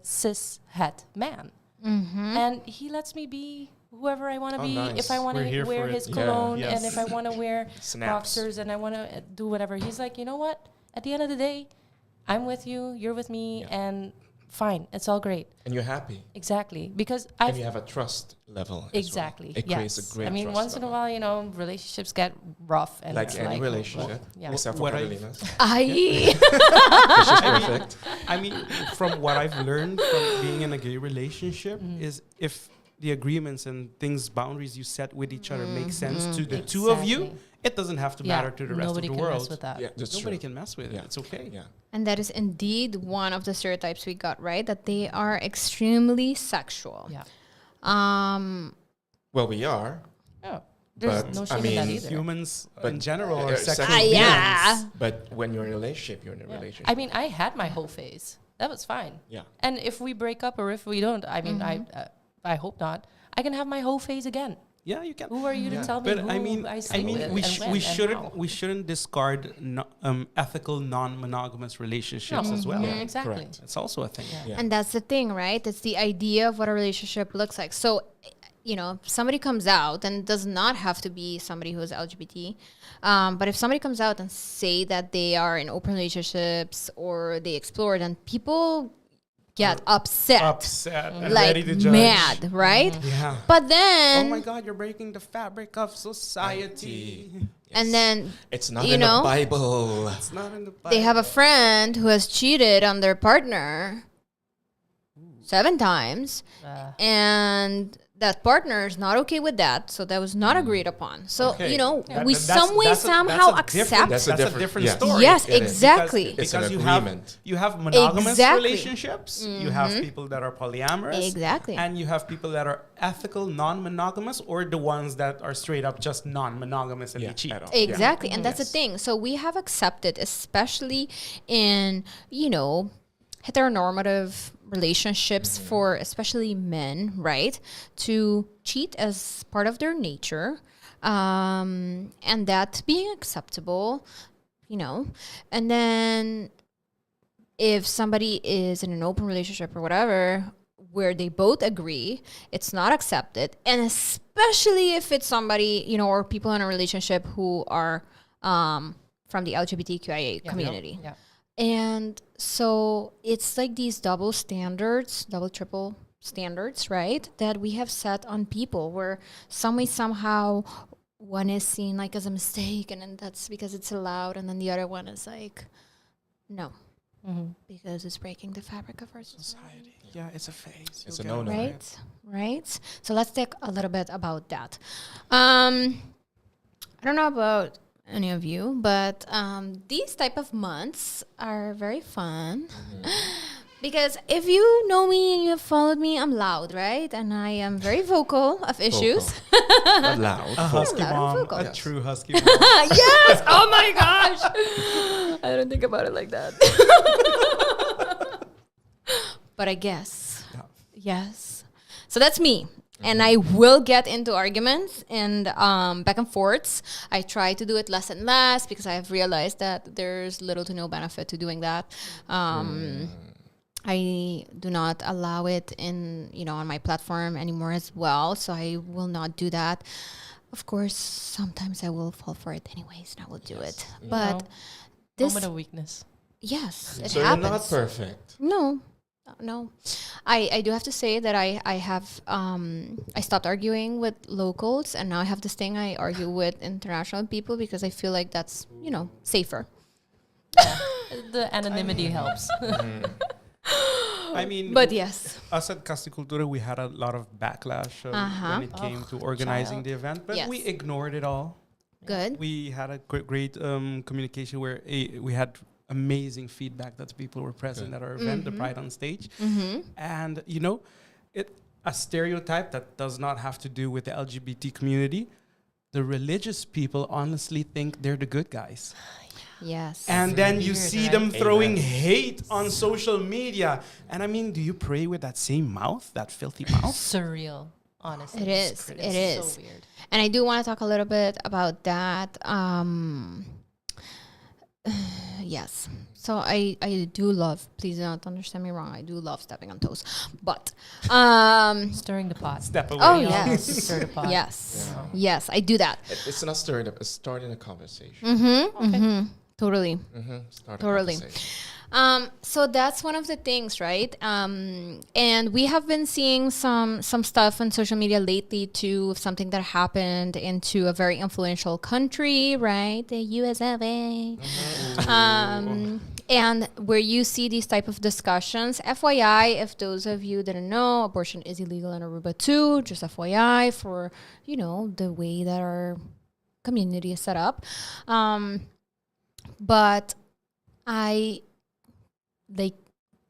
cis het man. Mm-hmm. And he lets me be whoever I want to Oh, be. nice. If I want We're to here wear for it. his Yeah. cologne Yes. and if I want to wear Snaps. boxers and I want to do whatever. He's like, you know what? At the end of the day, I'm with you, you're with me, Yeah. and fine. It's all great. and you're happy. Exactly. Because And you have a trust level. Exactly. As well. It creates a great I mean, trust once in a level. while, you know, relationships get rough and Like it's any like, relationship, yeah. except for What I- Carolina's. Aye. She's perfect. I mean, from what I've learned from being in a gay relationship is if the agreements and things, boundaries you set with each other make sense to the two of you, Exactly. it doesn't have to matter to the rest nobody of the can world. mess with that. Yeah, that's Nobody true. can mess with Yeah. it. It's okay. Yeah. And that is indeed one of the stereotypes we got, right? That they are extremely sexual. Yeah. Well, we are. Oh, there's But, no I shame in that mean, either. Humans But in general uh, are sex- sexual Ah, beings. yeah. But when you're in a relationship, you're in a Yeah. relationship. I mean, I had my whole phase. That was fine. yeah. And if we break up or if we don't, I mean, I hope not. I can have my whole phase again. Yeah, you can. Who are you Yeah. to tell me But who I mean, sleep with we and when and how? shouldn't discard ethical non-monogamous relationships as well. Yeah, exactly. Correct. It's also a thing. Yeah. Yeah. And that's the thing, right? It's the idea of what a relationship looks like. So, you know, if somebody comes out, and it does not have to be somebody who is LGBT, but if somebody comes out and say that they are in open relationships or they explore, then people get upset, Upset and like ready to judge. mad, right? Yeah. But Oh then, my God, you're breaking the fabric of society. and then It's not you in know, the Bible. It's not in the Bible. they have a friend who has cheated on their partner 7 times, and that partner is not okay with that, so that was not agreed upon. So Okay. you know, That- we that's- some way that's a- somehow that's a different- accept. That's That's a a different yes. story. Yes, It is. exactly. It's an Because agreement. you have monogamous Exactly. relationships, you have people that are polyamorous, Exactly. and you have people that are ethical, non-monogamous, or the ones that are straight up just non-monogamous and Yeah, they cheat. at all. Exactly, and that's Yes. the thing. So we have accepted, especially in, you know, heteronormative relationships for especially men, right, to cheat as part of their nature, and that being acceptable, you know. And then if somebody is in an open relationship or whatever where they both agree, it's not accepted. And especially if it's somebody, you know, or people in a relationship who are from the LGBTQIA community. Yeah. And so it's like these double standards, double, triple standards, right? That we have set on people where some way, somehow one is seen like as a mistake and then that's because it's allowed. And then the other one is like, no, because it's breaking the fabric of our society. Yeah, it's a phase. It's You'll a get no-no. over it. Right? So let's talk a little bit about that. I don't know about any of you, but these type of months are very fun. Because if you know me and you have followed me, I'm loud, right? And I am very vocal of issues. Not loud. A husky Loud and mom, vocal. a Yes. true husky mom. Yes! Oh my gosh! I don't think about it like that. But I guess. Yeah. Yes. So that's me. And I will get into arguments and back and forths. I try to do it less and less because I have realized that there's little to no benefit to doing that. I do not allow it in, you know, on my platform anymore as well. So I will not do that. Of course, sometimes I will fall for it anyways and I will do it. But this, Moment of weakness. yes, it So happens. you're not perfect. No. I do have to say that I have I stopped arguing with locals and now I have this thing I argue with international people because I feel like that's, you know, safer. The anonymity helps. I mean, But yes. us at Cultura, we had a lot of backlash when it came to organizing the event, but Yes. we ignored it all. Good. We had a great communication where we had amazing feedback that people were present at our event, the Pride on Stage. And, you know, a stereotype that does not have to do with the LGBT community. The religious people honestly think they're the good guys. Yes. And then you Weird, see right? them throwing Amen. hate on social media. And I mean, do you pray with that same mouth, that filthy mouth? Surreal, honestly. It is. It is. So weird. And I do want to talk a little bit about that. Yes. So I do love, please do not understand me wrong, I do love stepping on toes. But Stirring the pot. Step away. oh You know, yes. to stir the pot. Yes. Yeah. Yes, I do that. It's not stirring up. It's starting a conversation. Totally. Start a Totally. conversation. So that's one of the things, right? And we have been seeing some stuff on social media lately too, of something that happened into a very influential country, right? The US of A. And where you see these type of discussions, FYI, if those of you didn't know, abortion is illegal in Aruba too, just FYI for, you know, the way that our community is set up. But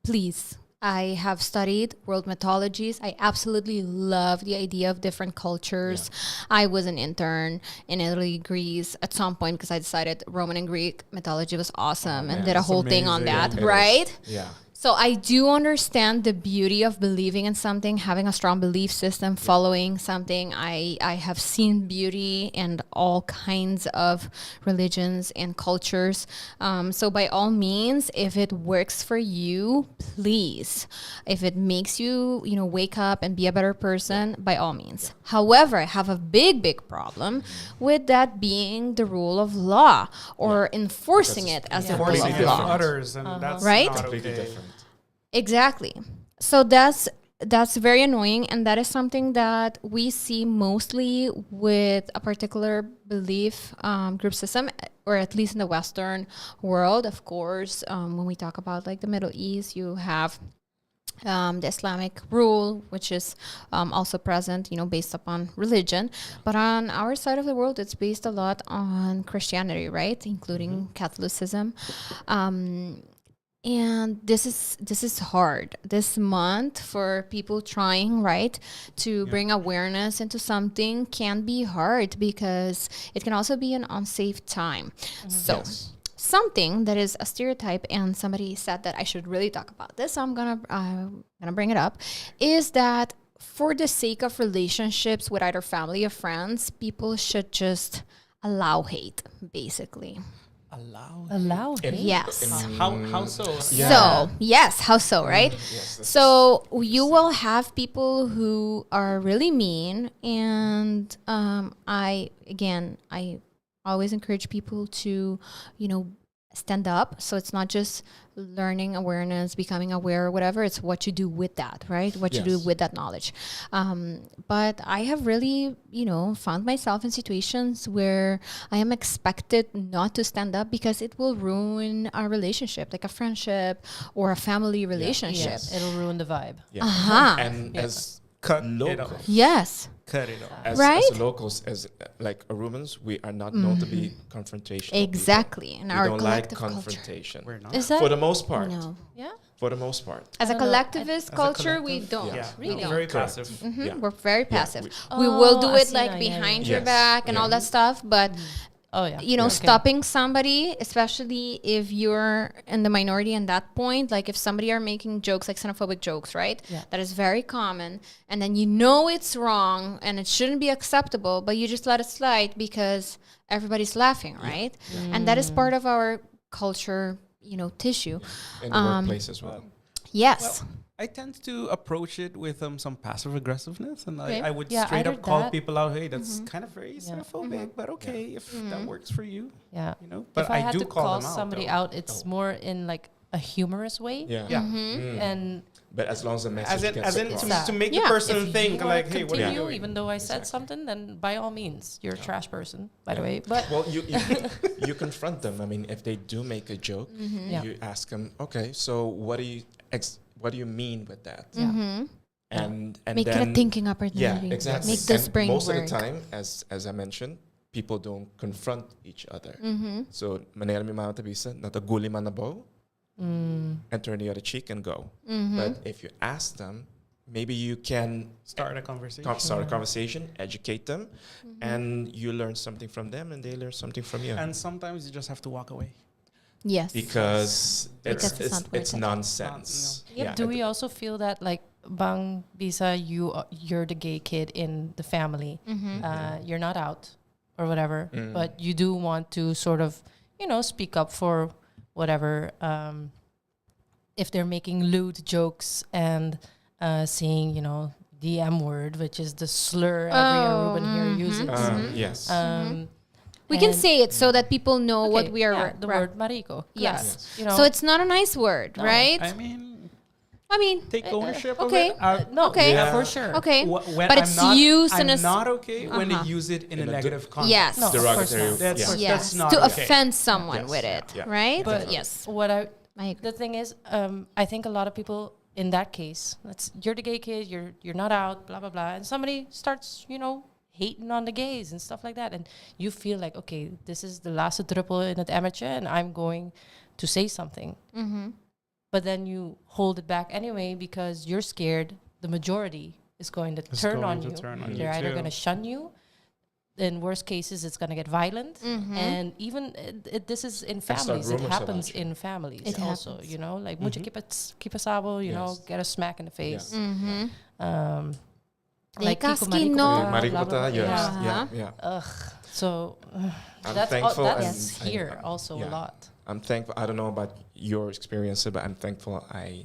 please, I have studied world mythologies. I absolutely love the idea of different cultures. I was an intern in Italy, Greece at some point because I decided Roman and Greek mythology was awesome and man, did a that's whole thing on amazing. that, It is. right? Yeah. So I do understand the beauty of believing in something, having a strong belief system, following something. I have seen beauty in all kinds of religions and cultures. So by all means, if it works for you, please. If it makes you, you know, wake up and be a better person, by all means. However, I have a big problem with that being the rule of law or enforcing it as the rule Forcing of it on law. others, and that's Right? not Completely okay. different. Exactly. So that's very annoying, and that is something that we see mostly with a particular belief group system, or at least in the Western world. Of course, when we talk about like the Middle East, you have the Islamic rule, which is also present, based upon religion. But on our side of the world, it's based a lot on Christianity, right? Including Catholicism. And this is hard this month for people trying, right, to bring awareness into something can be hard because it can also be an unsafe time. So something that is a stereotype, and somebody said that I should really talk about this, so I'm gonna bring it up, is that for the sake of relationships with either family or friends, people should just allow hate, basically. Allow it. Yes. How so? So, yes, how so, right? Yes, So you will have people who are really mean, and I always encourage people to, stand up. So it's not just learning awareness, becoming aware, or whatever. It's what you do with that, right? What you do with that knowledge. But I have really, found myself in situations where I am expected not to stand up because it will ruin our relationship, like a friendship or a family relationship. Yes, it'll ruin the vibe. Uh-huh. And as Cut it locals, off. Yes. Cut it off. as Right? locals, as like Arubans, we are not known to be confrontational. Exactly. In We our don't like collective culture. confrontation. We're not. Is that For the most part. No. yeah? For the most part. As a I don't know. collectivist As a culture, we collective? don't. Yeah, Really? no, very Correct. passive. Mhm. Yeah. We're very Yeah, passive. we- We will do I it see like now, behind yeah. your Yes, back and yeah. all that stuff, but Oh yeah. you know, Okay. stopping somebody, especially if you're in the minority in that point, like if somebody are making jokes, like xenophobic jokes, right? Yeah. That is very common. And then it's wrong and it shouldn't be acceptable, but you just let it slide because everybody's laughing, right? And that is part of our culture, tissue. In the workplace as well. Yes. Well, I tend to approach it with some passive aggressiveness, and Okay. I would Yeah, straight I up heard call that. people out. Hey, that's kind of very Yeah. xenophobic, but okay if that works for you, Yeah. But If I had do to call them out, somebody though. out, it's more in like a humorous way. Yeah. Yeah. And But as long as the message As in, gets as in across. to make Yeah. the person if think you like, wanna hey, what are you continue, doing? even though I said something, then by all means, you're a trash person, by the way. But Well, you confront them. I mean, if they do make a joke, Yeah. you ask them, okay, so what do you mean with that? yeah. And Make it then a thinking opportunity. yeah, exactly. Make this And brain most work. of the time, as I mentioned, people don't confront each other. Mm-hmm. So manera mi mama tabisa, nataguli man na bo, and turn the other cheek and go. Mm-hmm. But if you ask them, maybe you can Start a conversation. start a conversation, educate them, and you learn something from them, and they learn something from you. And sometimes you just have to walk away. Yes. Because Because it's not worth it's it. nonsense. Yep. Do we also feel that like bang bisa you're the gay kid in the family, you're not out or whatever, but you do want to sort of speak up for whatever if they're making lewd jokes and saying the M word, which is the slur every Aruban here uses. Yes. We can and- say it so that people know what Okay, we are. yeah, the word marico. Yes. Claro. So it's not a nice word, No. right? I mean, I mean, take ownership okay. of it. no, okay. yeah, for sure. okay. When But I'm it's not, used in I'm a s- not okay when they Uh-huh. use it in a In a negative context. Yes. No, of course Derogatory. not. That's yeah. that's not to okay. offend someone Yes. with it, Yeah. right? But yes. what I agree. the thing is, I think a lot of people in that case, you're the gay kid, you're not out, blah blah blah, and somebody starts, hating on the gays and stuff like that, and you feel like, okay, this is the last triple in the amateur, and I'm going to say something, but then you hold it back anyway because you're scared the majority is going to turn on you. They're either going to shun you. In worst cases, it's going to get violent, and even this is in start families. It rumors happens about you. in families It also. happens. Like mucha keep a sabo, Yes. get a smack in the face. Mm-hmm. Like Dekas Kiko Mariko, no. blah, blah, Marikota, blah. yes. Yeah. Yeah. So I'm that's thankful. that's and here also a lot. I'm thankful. I don't know about your experience, but I'm thankful I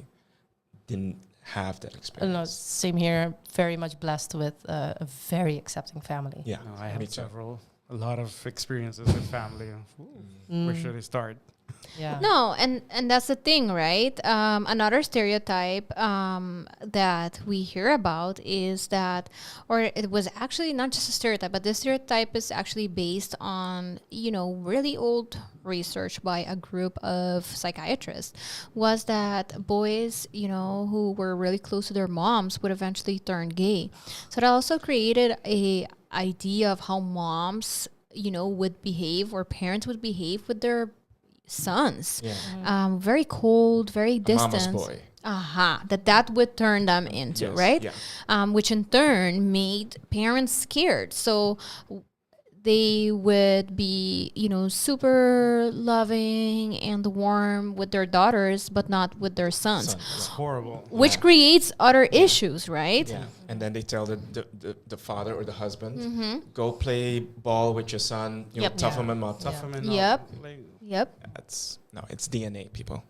didn't have that No, experience. same here. Very much blessed with a very accepting family. Yeah, No, I me have too. a lot of experiences with family. Where should I start? Yeah. No, and that's the thing, right? Another stereotype that we hear about is that, or it was actually not just a stereotype, but this stereotype is actually based on, really old research by a group of psychiatrists, was that boys, who were really close to their moms would eventually turn gay. So that also created a idea of how moms, would behave, or parents would behave with their sons. Yeah. Very cold, very distant. Mama's boy. That would turn them into, Yes, right? yeah. Which in turn made parents scared. So they would be, super loving and warm with their daughters, but not with their sons, It's horrible. which creates other issues, right? Yeah. And then they tell the father or the husband, go play ball with your son, Yep. tough Yeah. him up. Tough 'em and Yep. like, Yep. It's DNA, people.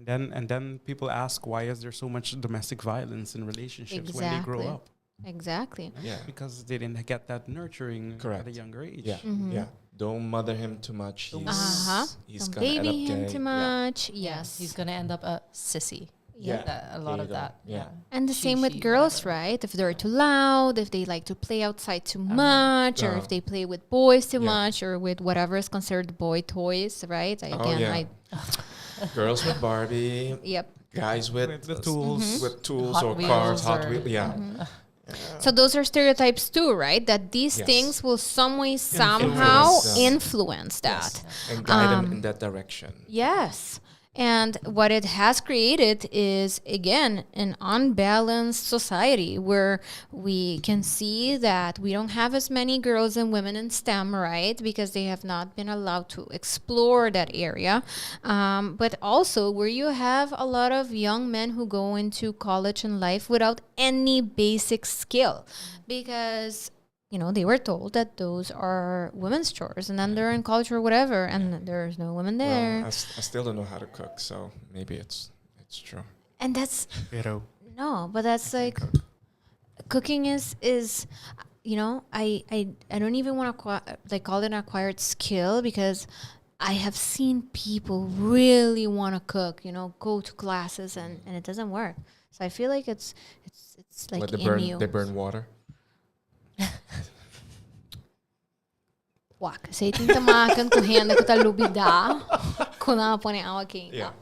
and then people ask, why is there so much domestic violence in relationships when they grow Exactly. up? Exactly. Yeah. Because they didn't get that nurturing Correct. at a younger age. Yeah. Yeah. Don't mother him too much. He's Don't gonna end up baby him gay. too much. Yes. He's gonna end up a sissy. Yeah. A lot There of you go. that. Yeah. And the She, same with she, girls, whatever. right? If they're too loud, if they like to play outside too much, or Uh-huh. if they play with boys too Yeah. much, or with whatever is considered boy toys, right? Yeah. Girls with Barbie, Yep. guys with With the tools. with tools Hot or Wheels cars, Hot or- Wheels. Yeah. So those are stereotypes too, right? That these Yes. things will some way, somehow Influence them. influence that. And guide them in that direction. Yes. And what it has created is, again, an unbalanced society where we can see that we don't have as many girls and women in STEM, right? Because they have not been allowed to explore that area. But also where you have a lot of young men who go into college and life without any basic skill. Because they were told that those are women's chores, and then they're in college or whatever, and there's no women there. Well, I still don't know how to cook, so maybe it's true. And that's Pero no, but that's like cooking is I don't even want to call it an acquired skill, because I have seen people really want to cook, go to classes, and it doesn't work. So I feel like it's like What, in you. they burn water. Wak, sa iting tamakan correndo que tá lubida, kuna po ni awa king. Yeah.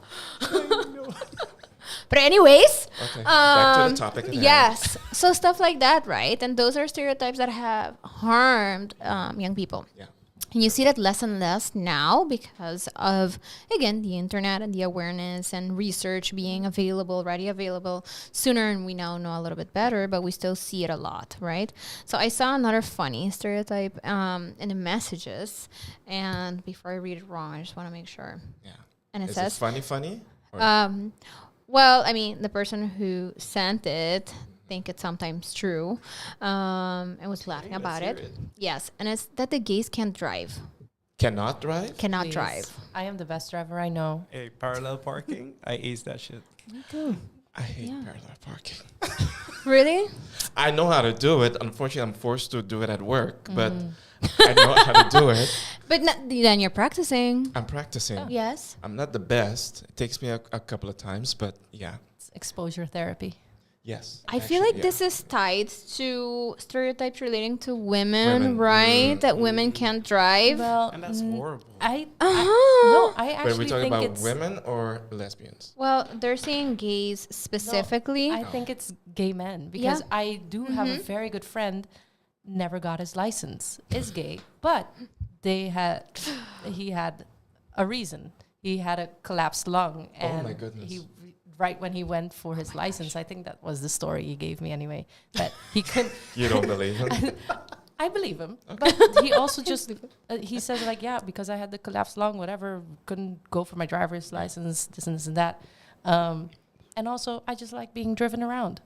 But anyways, Okay. Back to the topic. At hand. yes. So stuff like that, right? And those are stereotypes that have harmed young people. Yeah. And you see that less and less now because of, again, the internet and the awareness and research being ready available sooner. And we now know a little bit better, but we still see it a lot, right? So I saw another funny stereotype in the messages. And before I read it wrong, I just want to make sure. Yeah. And it Is says, it funny? Or well, I mean, the person who sent it think it's sometimes true, and was laughing about it. Yes, and it's that the gays can't drive, cannot drive? cannot Please. drive. I am the best driver I know. hey, parallel parking, I ace that shit. Me too. I hate Yeah. parallel parking. Really? I know how to do it. Unfortunately, I'm forced to do it at work, but I know how to do it. But then you're practicing. I'm practicing. Yes. I'm not the best. It takes me a couple of times, but yeah. It's exposure therapy. Yes. I feel actually, like yeah. this is tied to stereotypes relating to women, Women. right? That women can't drive. Well, And that's horrible. I Uh-huh. actually Wait, we talking think about it's women or lesbians? Well, they're saying gays specifically. I think it's gay men because I do have a very good friend, never got his license, is gay, but he had a reason. He had a collapsed lung, and my goodness. he right when he went for his license, I think that was the story he gave me anyway. That he couldn't. You don't believe him? I believe him, but he also just he says like, yeah, because I had the collapsed lung, whatever, couldn't go for my driver's license, this and that, and also I just like being driven around.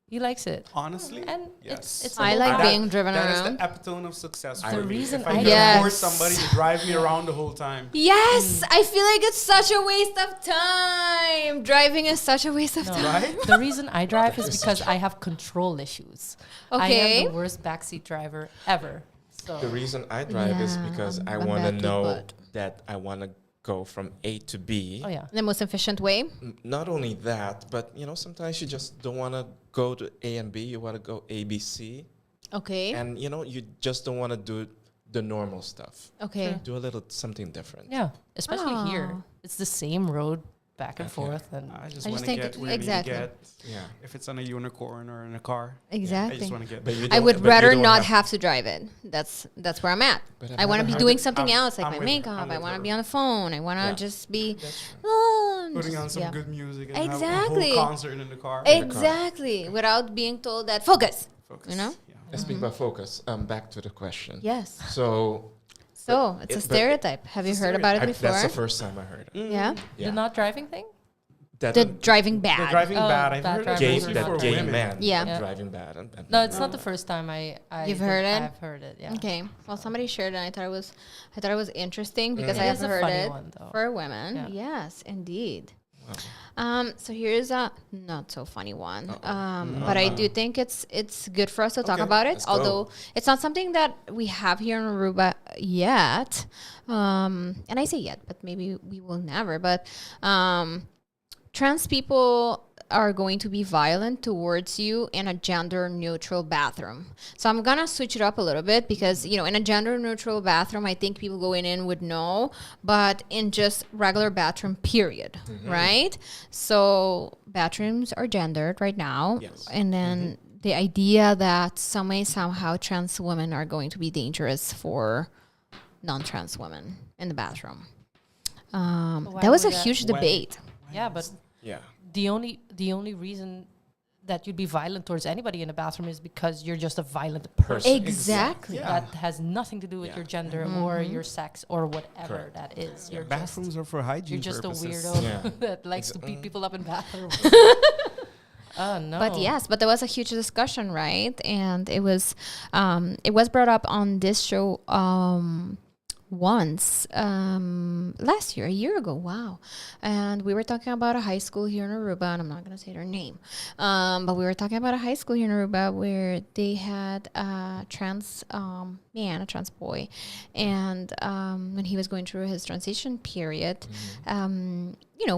He likes it, Honestly, and Yes. it's I a like little- being driven that is around. the epitome of success. The for me. reason if I I- can Yes. afford somebody to drive me around the whole time. Yes, I feel like it's such a waste of time. Driving is such a waste of No. time. Right? The reason I drive is because I have control issues. I Okay. am the worst backseat driver ever. So The reason I drive is Yeah, because I I'm want to bad too, know but- that I want to go from A to B. Oh yeah. The most efficient way. Not only that, but sometimes you just don't want to go to A and B. You want to go A, B, C. Okay. And you just don't want to do the normal stuff. Okay. Do a little something different. Yeah, especially here. Oh. It's the same road back and forth. And I just I want just to think get it- where exactly. I need to get. Yeah. If it's on a unicorn or in a car, I Exactly. just want to get. But you I don't- would but you rather don't not have to drive it. That's where I'm at. But I've I want to never be had doing it. something else, like I'm my with- makeup. I'm I with want to her. be on the phone. I want to Yeah. just be. That's true. Putting just- on some yeah. good music and Exactly. have a whole concert in the car. Exactly. Without being told that focus. Focus. You know? Yeah. Let's speak about focus. Back to the question. Yes. So So it's a but stereotype. Have you heard about it before? that's the first time I heard it. Yeah. the not driving thing. That The driving The bad. driving Oh, bad. I've bad heard driving. it gay, mostly for that gay women. man Yeah. Yeah. driving bad. No, it's not the first time You've heard it? I've heard it. Yeah. Okay. Well, somebody shared it. And I thought it was interesting because It I have is a heard funny it one, though. for women. Yeah. Yes, indeed. Wow. So here's a not so funny one. But I do think it's good for us to talk Okay, about it. let's go. Although it's not something that we have here in Aruba yet. And I say yet, but maybe we will never. But trans people are going to be violent towards you in a gender neutral bathroom. So I'm gonna switch it up a little bit because in a gender neutral bathroom, I think people going in would know, but in just regular bathroom period, right? So bathrooms are gendered right now. Yes. And then the idea that somehow trans women are going to be dangerous for non-trans women in the bathroom. why That was a would that- huge debate. Yeah, but Yeah. the only reason that you'd be violent towards anybody in a bathroom is because you're just a violent person. Exactly. Yeah. That has nothing to do with Yeah. your gender or your sex or whatever Correct. that is. You're Bathrooms are for hygiene you're just purposes. a weirdo Yeah. that likes to beat people up in bathrooms. Oh no! But yes, but there was a huge discussion, right? And it was brought up on this show once last year, a year ago. Wow. And we were talking about a high school here in Aruba, and I'm not going to say their name, but we were talking about a high school here in Aruba where they had a trans man, a trans boy, and when he was going through his transition period,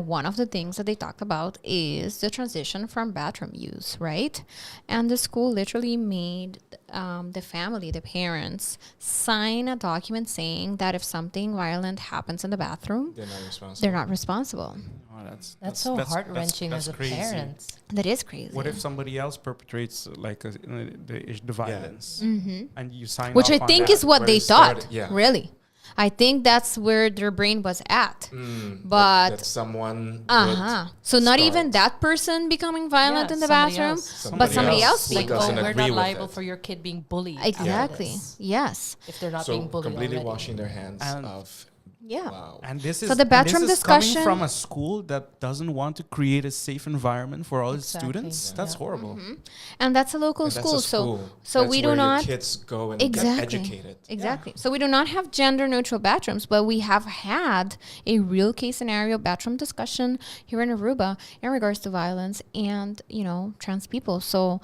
one of the things that they talked about is the transition from bathroom use, right? And the school literally made the family, the parents, sign a document saying that if something violent happens in the bathroom, They're not responsible. they're not responsible. Oh, that's so heart-wrenching as a crazy. parent. That is crazy. What if somebody else perpetrates the violence and you sign Which I off on think that? is what where they it thought, started, yeah. really. I think that's where their brain was at. That But someone so not start. even that person becoming violent Yeah, in the somebody bathroom, else. but somebody else who being Like, oh, doesn't we're agree not with liable it. for your kid being bullied. exactly. after this, Yes. if they're not So being bullied completely already. washing their hands And- of Yeah. wow. And this is So the bathroom and this is coming discussion- from a school that doesn't want to create a safe environment for all its Exactly. students. Yeah. That's Yeah. horrible. And that's a local And that's school. a school. So That's we do where your not kids go and exactly get educated. Exactly. So we do not have gender neutral bathrooms, but we have had a real case scenario bathroom discussion here in Aruba in regards to violence and trans people. So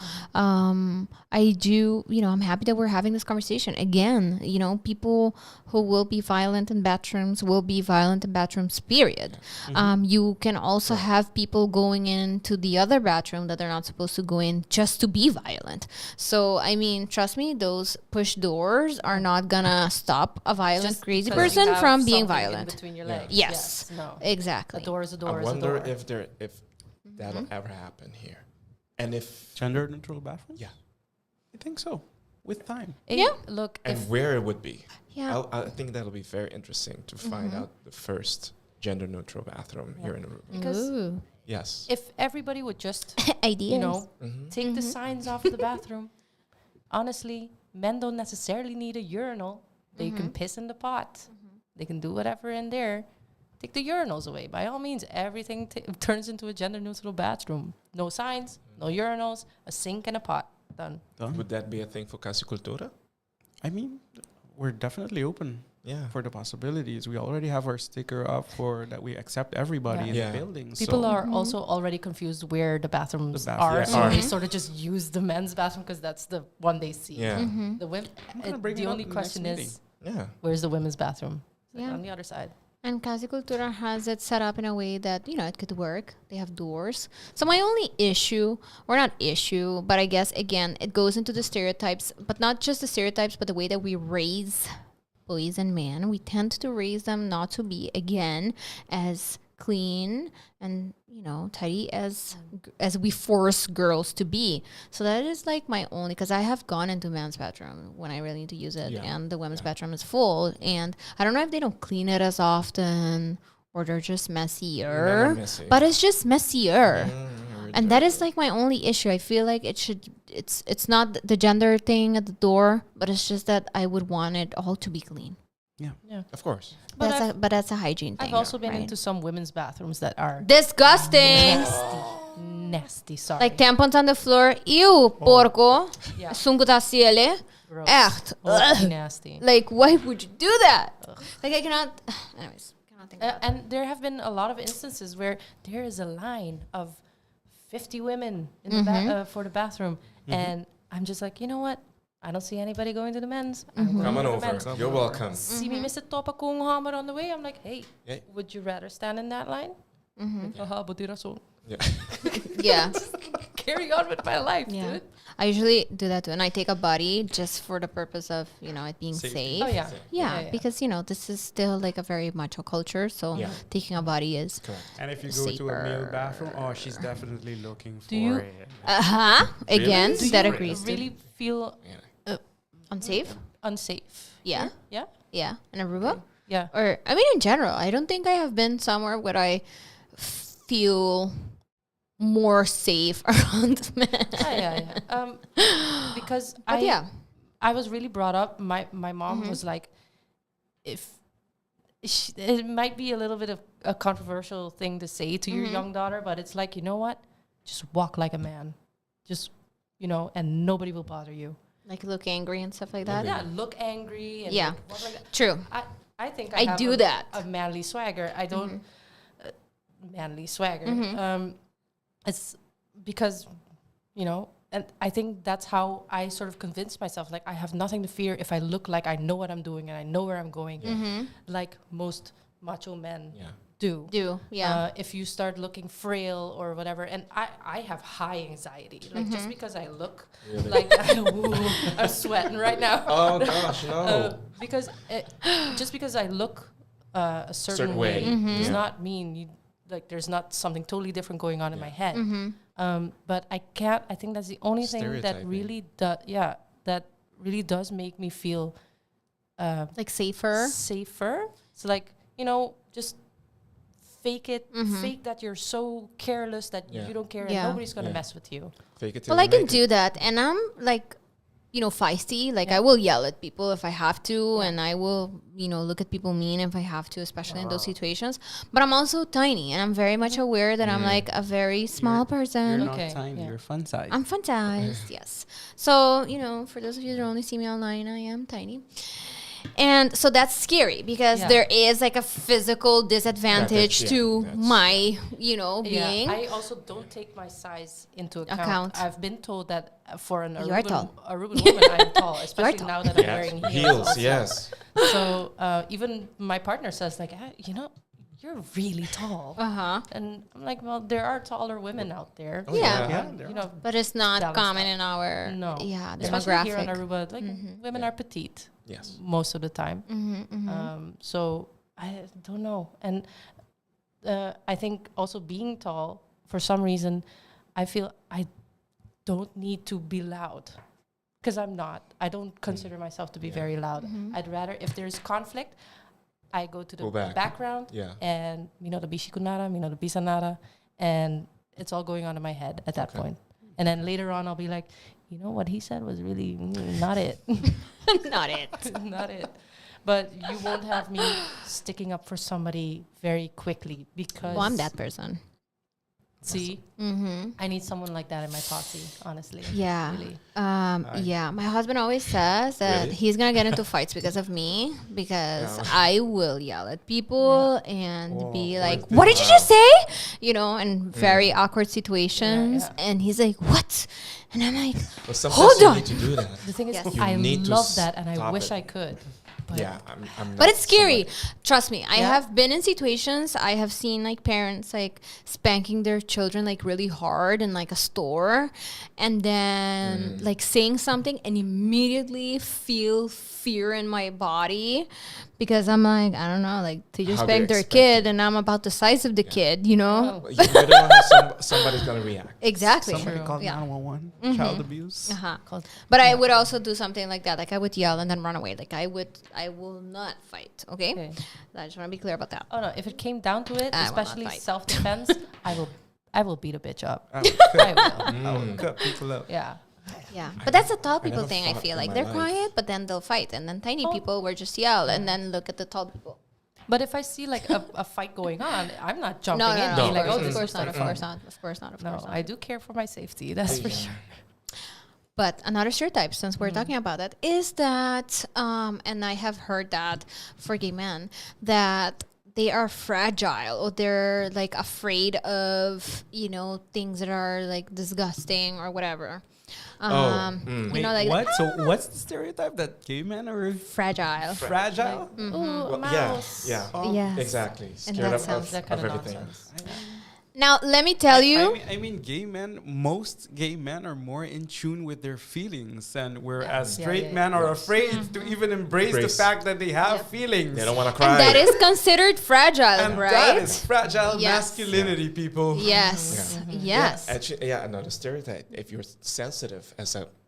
I do I'm happy that we're having this conversation again. People who will be violent in bathrooms will be violent in bathrooms. Period. You can also have people going into the other bathroom that they're not supposed to go in just to be violent. So I mean, trust me, those push doors are not gonna stop a violent, Just crazy 'cause you person have from being something in violent. between your Yeah. legs. Yes. No. Exactly. A door is a door I is a wonder door. if that'll ever happen here, and if Gender neutral bathroom? yeah, I think so. With time. Yeah. Look, and if where it would be. Yeah. I think that'll be very interesting to find out the first gender neutral bathroom here in Aruba. because Ooh. Yes. if everybody would just Ideas. take the signs off of the bathroom. Honestly, men don't necessarily need a urinal. They can piss in the pot. They can do whatever in there. Take the urinals away. By all means, everything turns into a gender neutral bathroom. No signs, no urinals, a sink and a pot. Done. Would that be a thing for Casa Cultura? I mean, we're definitely open Yeah. for the possibilities. We already have our sticker up for that we accept everybody Yeah. in Yeah. the building. People so are also already confused where the bathrooms The are, yeah. so Are. they sort of just use the men's bathroom because that's the one they see. Yeah. The women. gonna bring The it up only in the next question meeting. is, Yeah. where's the women's bathroom? Yeah. On the other side. And Casa Cultura has it set up in a way that, it could work. They have doors. So my only issue, or not issue, but I guess, again, it goes into the stereotypes, but not just the stereotypes, but the way that we raise boys and men. We tend to raise them not to be, again, as clean and tidy as we force girls to be. So that is like my only, because I have gone into men's bathroom when I really need to use it, and the women's bathroom is full, and I don't know if they don't clean it as often or they're just messier, but it's just messier. And that is like my only issue. I feel like it's not the gender thing at the door, but it's just that I would want it all to be clean. Yeah. Of course. But that's a hygiene thing. I've also been right? into some women's bathrooms that are disgusting. nasty. Sorry. Like tampons on the floor. Ew, porco. Yeah. Sungutasiele. Gross. Echt. Oh, nasty. Like, why would you do that? Like, I cannot. Anyways, cannot think about And there have been a lot of instances where there is a line of 50 women in the for the bathroom, and I'm just like, you know what? I don't see anybody going to the men's. Come on over. You're welcome. See me miss a top kung hammer on the way. I'm like, hey, Yeah. would you rather stand in that line? Yeah. Yeah. Carry on with my life, Yeah. dude. I usually do that too. And I take a body just for the purpose of, it being Safety. safe. Oh, yeah. Yeah, because, this is still like a very macho culture. So Yeah. taking a body is. Correct. And if you go to a male bathroom, she's definitely looking for you- it. Again, Really? that Do you agrees. Really feel Unsafe? unsafe. Yeah. Yeah? Yeah. In Aruba? Yeah. Or, in general, I don't think I have been somewhere where I feel more safe around men. Yeah. Because But I was really brought up. My mom was like, it might be a little bit of a controversial thing to say to your young daughter, but it's like, you know what? Just walk like a man. Just, and nobody will bother you. Like look angry and stuff like that. Yeah, look angry. And Yeah. walk like that. True. I think I have do that. a manly swagger. I don't manly swagger. It's because, and I think that's how I sort of convinced myself. Like I have nothing to fear if I look like I know what I'm doing and I know where I'm going, like most macho men do. Yeah. If you start looking frail or whatever, and I have high anxiety, like just because I look like I'm sweating right now. Oh gosh, no. Because just because I look a certain way does not mean there's not something totally different going on in my head. But I think that's the only thing that really does make me feel like safer. So like, just fake it, fake that you're so careless that you don't care and nobody's gonna mess with you. Fake it till Well, I you can make do that, and I'm like, feisty. Like I will yell at people if I have to, and I will, look at people mean if I have to, especially in those situations. But I'm also tiny, and I'm very much aware that I'm like a very small person. You're Okay, not tiny. yeah. You're fun size. I'm fun sized, yes. So, for those of you that only see me online, I am tiny. And so that's scary because there is like a physical disadvantage to my, being. I also don't take my size into account. I've been told that for an You are tall. Aruban woman, I'm tall, especially tall. now that I'm wearing heels. heels, also. yes. So even my partner says like, you're really tall. And I'm like, well, there are taller women out there. Oh, Yeah. But it's not Balance common that. in our Especially here in demographic. Aruba, like women are petite. Yes. Most of the time. So I don't know. And I think also being tall, for some reason, I feel I don't need to be loud. Because I'm not. I don't consider myself to be very loud. I'd rather, if there's conflict, I go to the background and the bishikunara, the bisanara, and it's all going on in my head at that point. And then later on, I'll be like, what he said was really not it. Not it. Not it. But you won't have me sticking up for somebody very quickly because... Well, I'm that person. See? I need someone like that in my posse, honestly. Yeah. Really. Yeah. My husband always says that he's going to get into fights because of me, because I will yell at people and be like, what did you just say? In very awkward situations. And he's like, what? And I'm like, But sometimes hold you on. need to do that. The thing is, Yes. I need to love that and I stop wish it. I could. Yeah, I'm But not it's scary. somebody- Trust me. I Yeah. have been in situations. I have seen like parents like spanking their children like really hard in like a store, and then like saying something, and immediately feel fear in my body because I'm like, I don't know, like they just How do you spanked their expect kid, it? and I'm about the size of the kid, you know? Oh. You never know how somebody's gonna react. Exactly. Somebody called Yeah. 911. Child abuse. Uh-huh. Called- But I would also do something like that. Like I would yell and then run away. Like I will not fight. Okay. Okay. I just want to be clear about that. Oh no! If it came down to it, I will not especially fight. self-defense, I will beat a bitch up. I would I cut, will. I would cut people up. Yeah. Yeah, but that's a tall people never thing. I fought feel in like my they're life. quiet, but then they'll fight, and then tiny Oh. people will just yell, and then look at the tall people. But if I see like a fight going on, I'm not No, jumping no, in. no. being Of like, course, oh, of this course is not. not Of fun. course not. Of course not. Of No, course not. I do care for my safety. That's for sure. But another stereotype, since we're talking about that, is that, and I have heard that for gay men, that they are fragile or they're like afraid of, you know, things that are like disgusting or whatever. You Wait, know, like what? So what's the stereotype that gay men are fragile. fragile? Ooh, Well, a mouse. yeah. Yes. Exactly. And Scared that of, sounds That kind of everything. nonsense. Now, let me tell you. I mean, gay men. Most gay men are more in tune with their feelings, and whereas Yeah, straight yeah, men are Yes. afraid to even embrace the Embrace. fact that they have feelings. They don't want to cry. And that is considered fragile, and right? that is fragile Yes. masculinity, people. Yes. Yes. Actually, yeah, another stereotype. If you're sensitive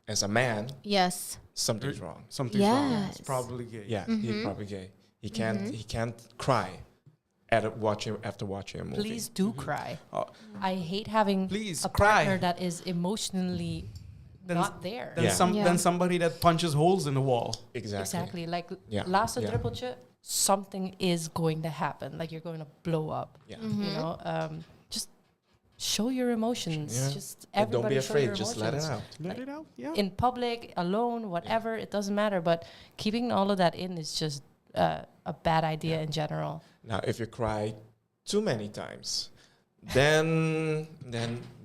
as a man, Yes. something's wrong. Something's wrong. Yes. It's probably gay. Yeah, he's probably gay. He can't cry after watching a movie. Please do cry. Oh, I hate having Please a cry. partner that is emotionally Then not there. then Yeah. then somebody that punches holes in the wall. Exactly. Like Yeah. last Yeah. trippeltje, something is going to happen. Like you're going to blow up. Yeah. You know, just show your emotions. Yeah. Just And everybody don't be show afraid. your Just let it emotions. out. Let it out. Yeah. In public, alone, whatever, it doesn't matter. But keeping all of that in is just a bad idea in general. Now, if you cry too many times, then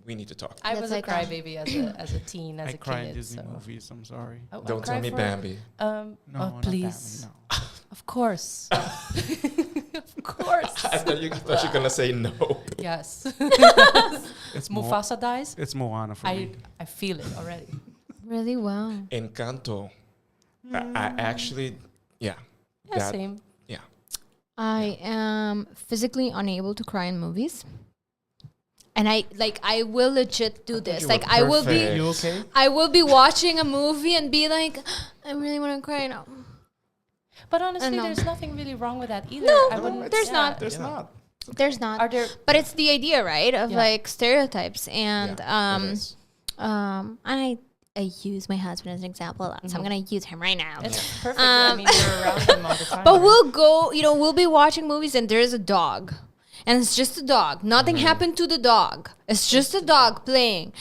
we need to talk. I That's was like a crybaby as a teen, as I a cry kid. in Disney so. movies. I'm sorry. I Don't cry tell me for- Bambi. Oh, not please. Bambi, no. Of course. Of course. I thought you were gonna say no. Yes. It's Mufasa dies. It's Moana for me. I feel it already. Really well. Encanto. I actually, yeah. Yeah, That- same. Yeah. I am physically unable to cry in movies. And I will legit do this. you Like were I will be perfect. You okay? I will be watching a movie and be like, I really want to cry now. But honestly, know. there's nothing really wrong with that either. No, I wouldn't, there's not. There's Yeah. not. There's not. Are there? But it's the idea, right? Of Yeah. like stereotypes and Yeah, it is. I use my husband as an example, so I'm gonna use him right now. It's perfect. I mean, you're around him all the time. But we'll go, we'll be watching movies and there's a dog. And it's just a dog. Nothing happened to the dog. It's just a dog playing.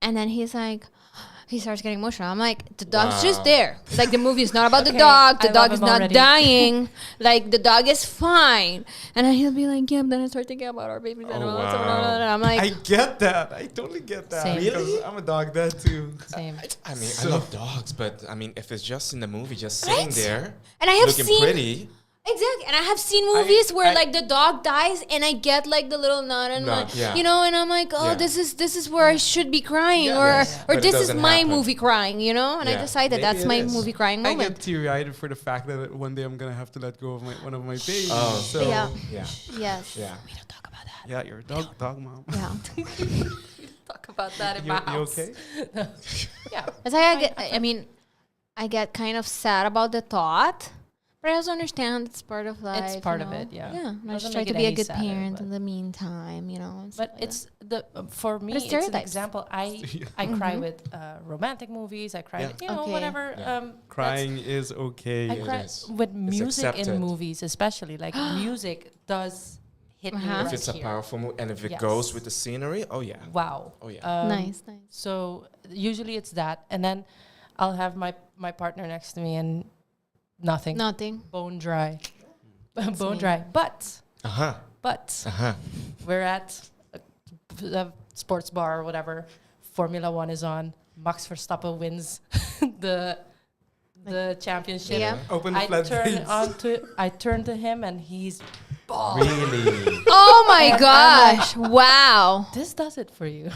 And then he starts getting emotional. I'm like, the dog's just Wow. there. Like the movie is not about the Okay, dog. The I dog love is him not already. dying. Like the dog is fine. And then he'll be like, yeah, but then I start thinking about our babies and Oh, all that stuff. wow. And I'm like, I get that. I totally get that. Same. Because Really? I'm a dog dad too. Same. I mean, So- I love dogs, but I mean, if it's just in the movie, just sitting Right? there, and I have looking seen pretty. exactly, and I have seen movies where I- like the dog dies, and I get like the little nod and Nod, like, yeah. and I'm like, oh, Yeah. this is where I should be crying, Yeah. or Yes. or But it this is doesn't my happen. movie crying, and I Yeah. decided Maybe that's it my is. movie crying I moment. get teary-eyed for the fact that one day I'm gonna have to let go of one of my babies. Oh. So Yeah. Yeah, Yes. yeah. We don't talk about that. yeah, you're a dog mom. Yeah. Talk about that in You, my you house. okay? Yeah. That's why I get kind of sad about the thought. But I also understand it's part of life. It's part you of know? it, yeah. Yeah. And I Doesn't just try make to it be a any good sadder, parent but- in the meantime, and stuff But like it's for me. it's It's an stereotypes. example. I cry with romantic movies. I cry, Yeah. with, Okay. whatever. Yeah. Crying is okay. I It cry is. with music in accepted. movies, especially like music does hit me. Uh-huh. Right If it's a here. powerful movie and if it Yes. goes with the scenery, oh yeah, Wow. oh yeah. that. Nice. So usually it's that, and then I'll have my partner next to me and nothing, Nothing. bone dry, bone me. dry. But Uh-huh. we're at a sports bar or whatever. Formula One is on. Max Verstappen wins the the championship. Yeah. Open the I turned to him and he's bald. Really? Oh my And I'm gosh. Wow. This does it for you.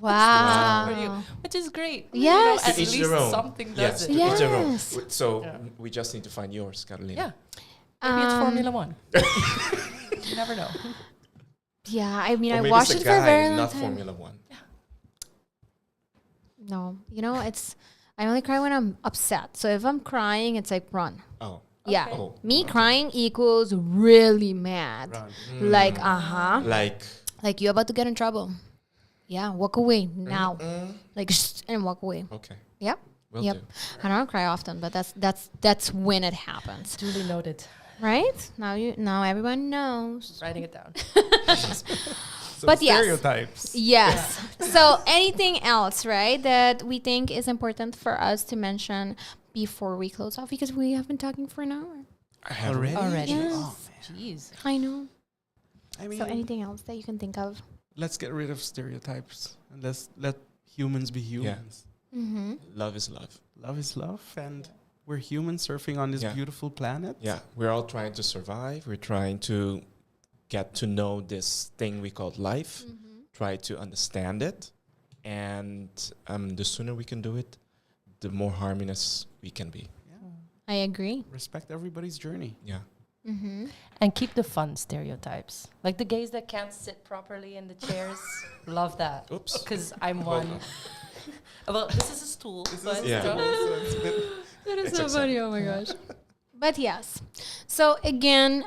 Wow. For you, which is great. Yes. At To each least their own. something Yes, does to it. each their own. Yes. So Yeah. we just need to find yours, Carolina. Yeah. Maybe it's Um, Formula One. You never know. Yeah, I mean, Or I maybe watched it's it a for a guy, very long not time. Formula One. No, it's. I only cry when I'm upset. So if I'm crying, it's like run. Oh. Yeah, Oh. me crying equals really mad. Run. Like like you're about to get in trouble. Yeah, walk away now. Like and walk away. Okay. Yep. Will Yep. do. I don't cry often, but that's when it happens, Duly noted. right? Now everyone knows. Writing it down. So But yes. stereotypes. Yes. So anything else, right, that we think is important for us to mention before we close off, because we have been talking for an hour. Already? Yes. Oh, Jeez. I know. I mean, So anything else that you can think of? let's get rid of stereotypes and let's let humans be humans. Mm-hmm. Love is love. Love is love, and we're humans surfing on this Yeah. beautiful planet. Yeah, we're all trying to survive. We're trying to get to know this thing we call life, try to understand it. And the sooner we can do it, the more harmonious we can be. I agree. Respect everybody's journey. Yeah. Mm-hmm. And keep the fun stereotypes. Like the gays that can't sit properly in the chairs. Love that. Oops. Because I'm one. Well, this is a stool. But Yeah. That is It's so acceptable. funny. Oh my gosh. But yes. So again,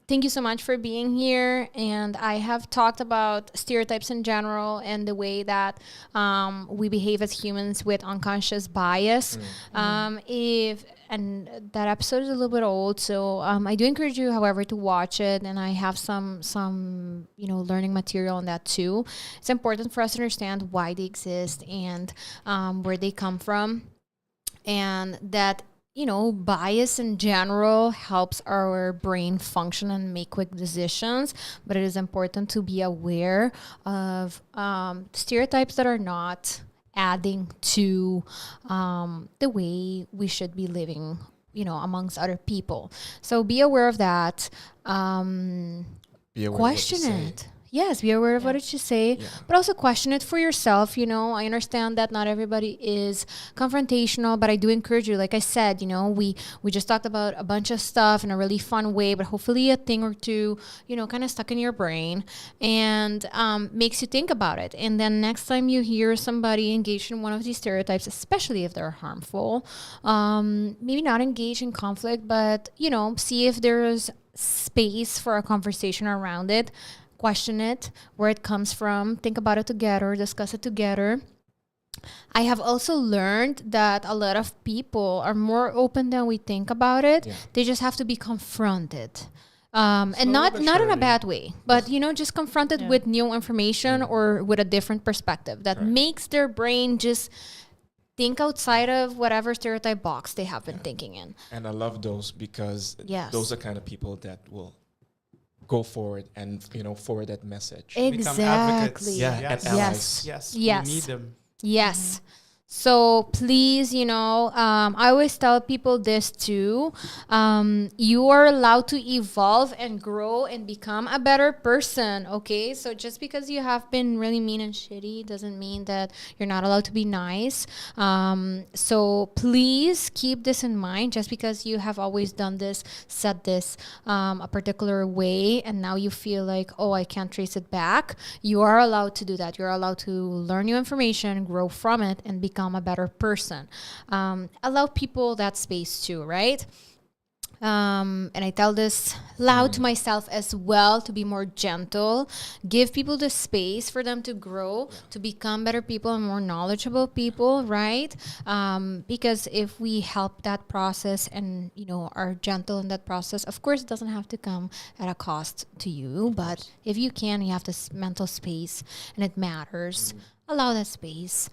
thank you so much for being here. And I have talked about stereotypes in general and the way that we behave as humans with unconscious bias. And that episode is a little bit old, so I do encourage you, however, to watch it. And I have some learning material on that too. It's important for us to understand why they exist and where they come from, and that bias in general helps our brain function and make quick decisions, but it is important to be aware of stereotypes that are not adding to the way we should be living, amongst other people. So be aware of that. Be aware Question of what you it. say. Yes, be aware of what you say, Yeah. but also question it for yourself. I understand that not everybody is confrontational, but I do encourage you. Like I said, we just talked about a bunch of stuff in a really fun way, but hopefully a thing or two, kind of stuck in your brain and makes you think about it. And then next time you hear somebody engaged in one of these stereotypes, especially if they're harmful, maybe not engage in conflict, but, see if there's space for a conversation around it. Question it, where it comes from, think about it together, discuss it together. I have also learned that a lot of people are more open than we think about it. Yeah. They just have to be confronted. And not but in a surely. bad way, but just confronted with new information or with a different perspective that makes their brain just think outside of whatever stereotype box they have been thinking in. And I love those because Yes. those are kind of people that will go forward and forward that message. Become advocates. Exactly. Yeah, Yes. and allies. Yes. Yes. We need them. Yes. So please, I always tell people this too. You are allowed to evolve and grow and become a better person, okay? So just because you have been really mean and shitty doesn't mean that you're not allowed to be nice. So please keep this in mind. Just because you have always done this, said this a particular way, and now you feel like, oh, I can't trace it back. You are allowed to do that. You're allowed to learn new information, grow from it, and become a better person. Allow people that space too, right? And I tell this loud to myself as well, to be more gentle. Give people the space for them to grow, to become better people and more knowledgeable people, right? Because if we help that process and, are gentle in that process, of course, it doesn't have to come at a cost to you. But if you can, you have this mental space and it matters. allow that space.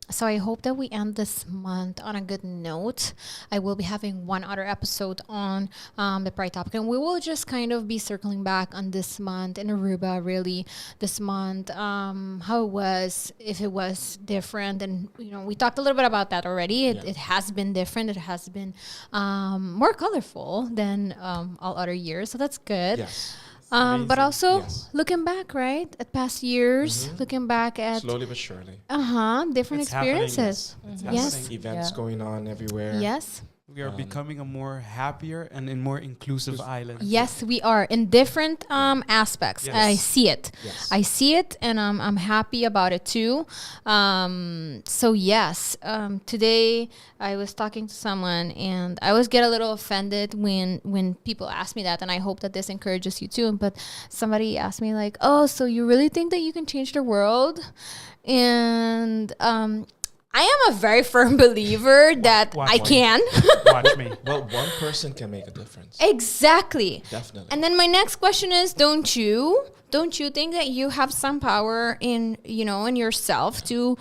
So I hope that we end this month on a good note. I will be having one other episode on the Pride topic, and we will just kind of be circling back on this month in Aruba, really, this month, how it was, if it was different. And, we talked a little bit about that already. It has been different. It has been more colorful than all other years. So that's good. Yes. But also Yes. looking back, right, at past years, looking back at Slowly but surely. different It's happening, experiences. It's Yes. happening. Events going on everywhere. Yes. We are becoming a more happier and a more inclusive island. Yes, we are in different aspects. Yes. I see it. Yes. I see it, and I'm happy about it too. So yes, today I was talking to someone, and I always get a little offended when people ask me that, and I hope that this encourages you too. But somebody asked me like, "Oh, so you really think that you can change the world?" And I am a very firm believer that I can. Watch me. Well, one person can make a difference. Exactly. Definitely. And then my next question is, don't you think that you have some power in yourself to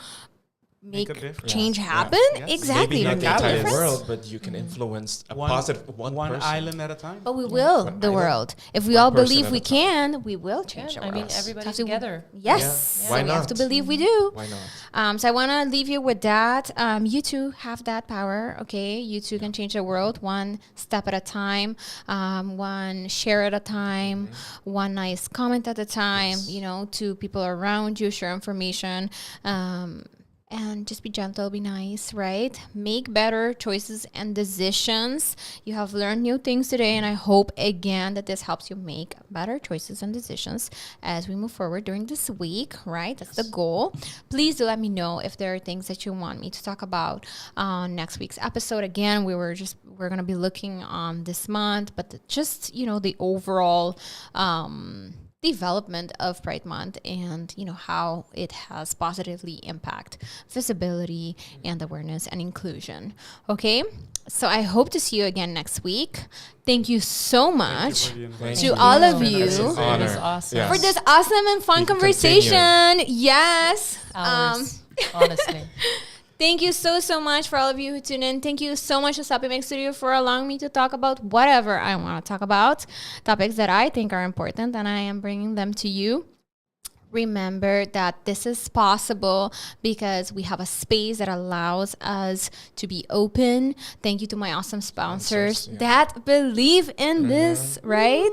make a difference. change Yeah. happen? Yes. Exactly. Maybe not Make the a entire difference. world, but you can influence a positive one person. island at a time. But we will One the island, world. If we one all person believe at we a time. can, we will change the I world. mean, everybody Have to- together. Yes. Yeah. So Why we have not? to believe we do. Why not? So I want to leave you with that. You two have that power, okay? You two can change the world one step at a time, one share at a time, one nice comment at a time, to people around you, share information. And just be gentle, be nice, right? Make better choices and decisions. You have learned new things today, and I hope again that this helps you make better choices and decisions as we move forward during this week, right? That's the goal. Please do let me know if there are things that you want me to talk about on next week's episode. Again, we're going to be looking on this month, but just, the overall development of Pride Month and how it has positively impact visibility and awareness and inclusion. Okay, so I hope to see you again next week. Thank you so much Thank to you. all of It's you an honor. It was awesome. Yes. for this awesome and fun We can conversation. Yes. Hours, honestly. Thank you so much for all of you who tune in. Thank you so much to Sopi Mix Studio for allowing me to talk about whatever I want to talk about, topics that I think are important, and I am bringing them to you. Remember that this is possible because we have a space that allows us to be open. Thank you to my awesome sponsors that believe in this, right?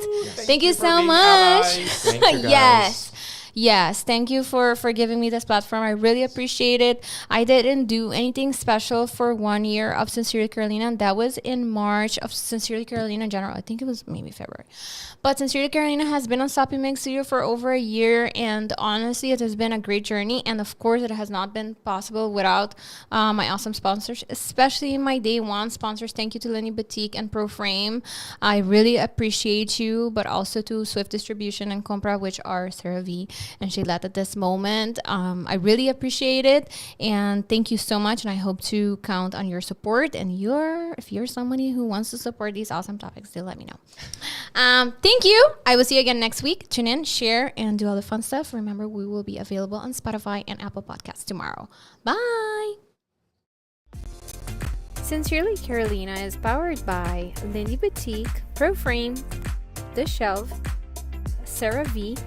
Thank you so much. Thank you, guys. Yes, thank you for giving me this platform. I really appreciate it. I didn't do anything special for 1 year of Sincerely Carolina, and that was in March of Sincerely Carolina in general. I think it was maybe February. But Sincerely Carolina has been on Sopi Mix Studio for over a year, and honestly, it has been a great journey. And of course, it has not been possible without my awesome sponsors, especially my day one sponsors. Thank you to Lindy Boutique and Proframe. I really appreciate you, but also to Swift Distribution and Compra, which are CeraVe and Gillette at this moment. I really appreciate it, and thank you so much, and I hope to count on your support. And if you're somebody who wants to support these awesome topics, do let me know. Thank you. I will see you again next week. Tune in, share, and do all the fun stuff. Remember, we will be available on Spotify and Apple Podcasts tomorrow. Bye. Sincerely Carolina is powered by Lindy Boutique, Proframe, The Shelf, CeraVe,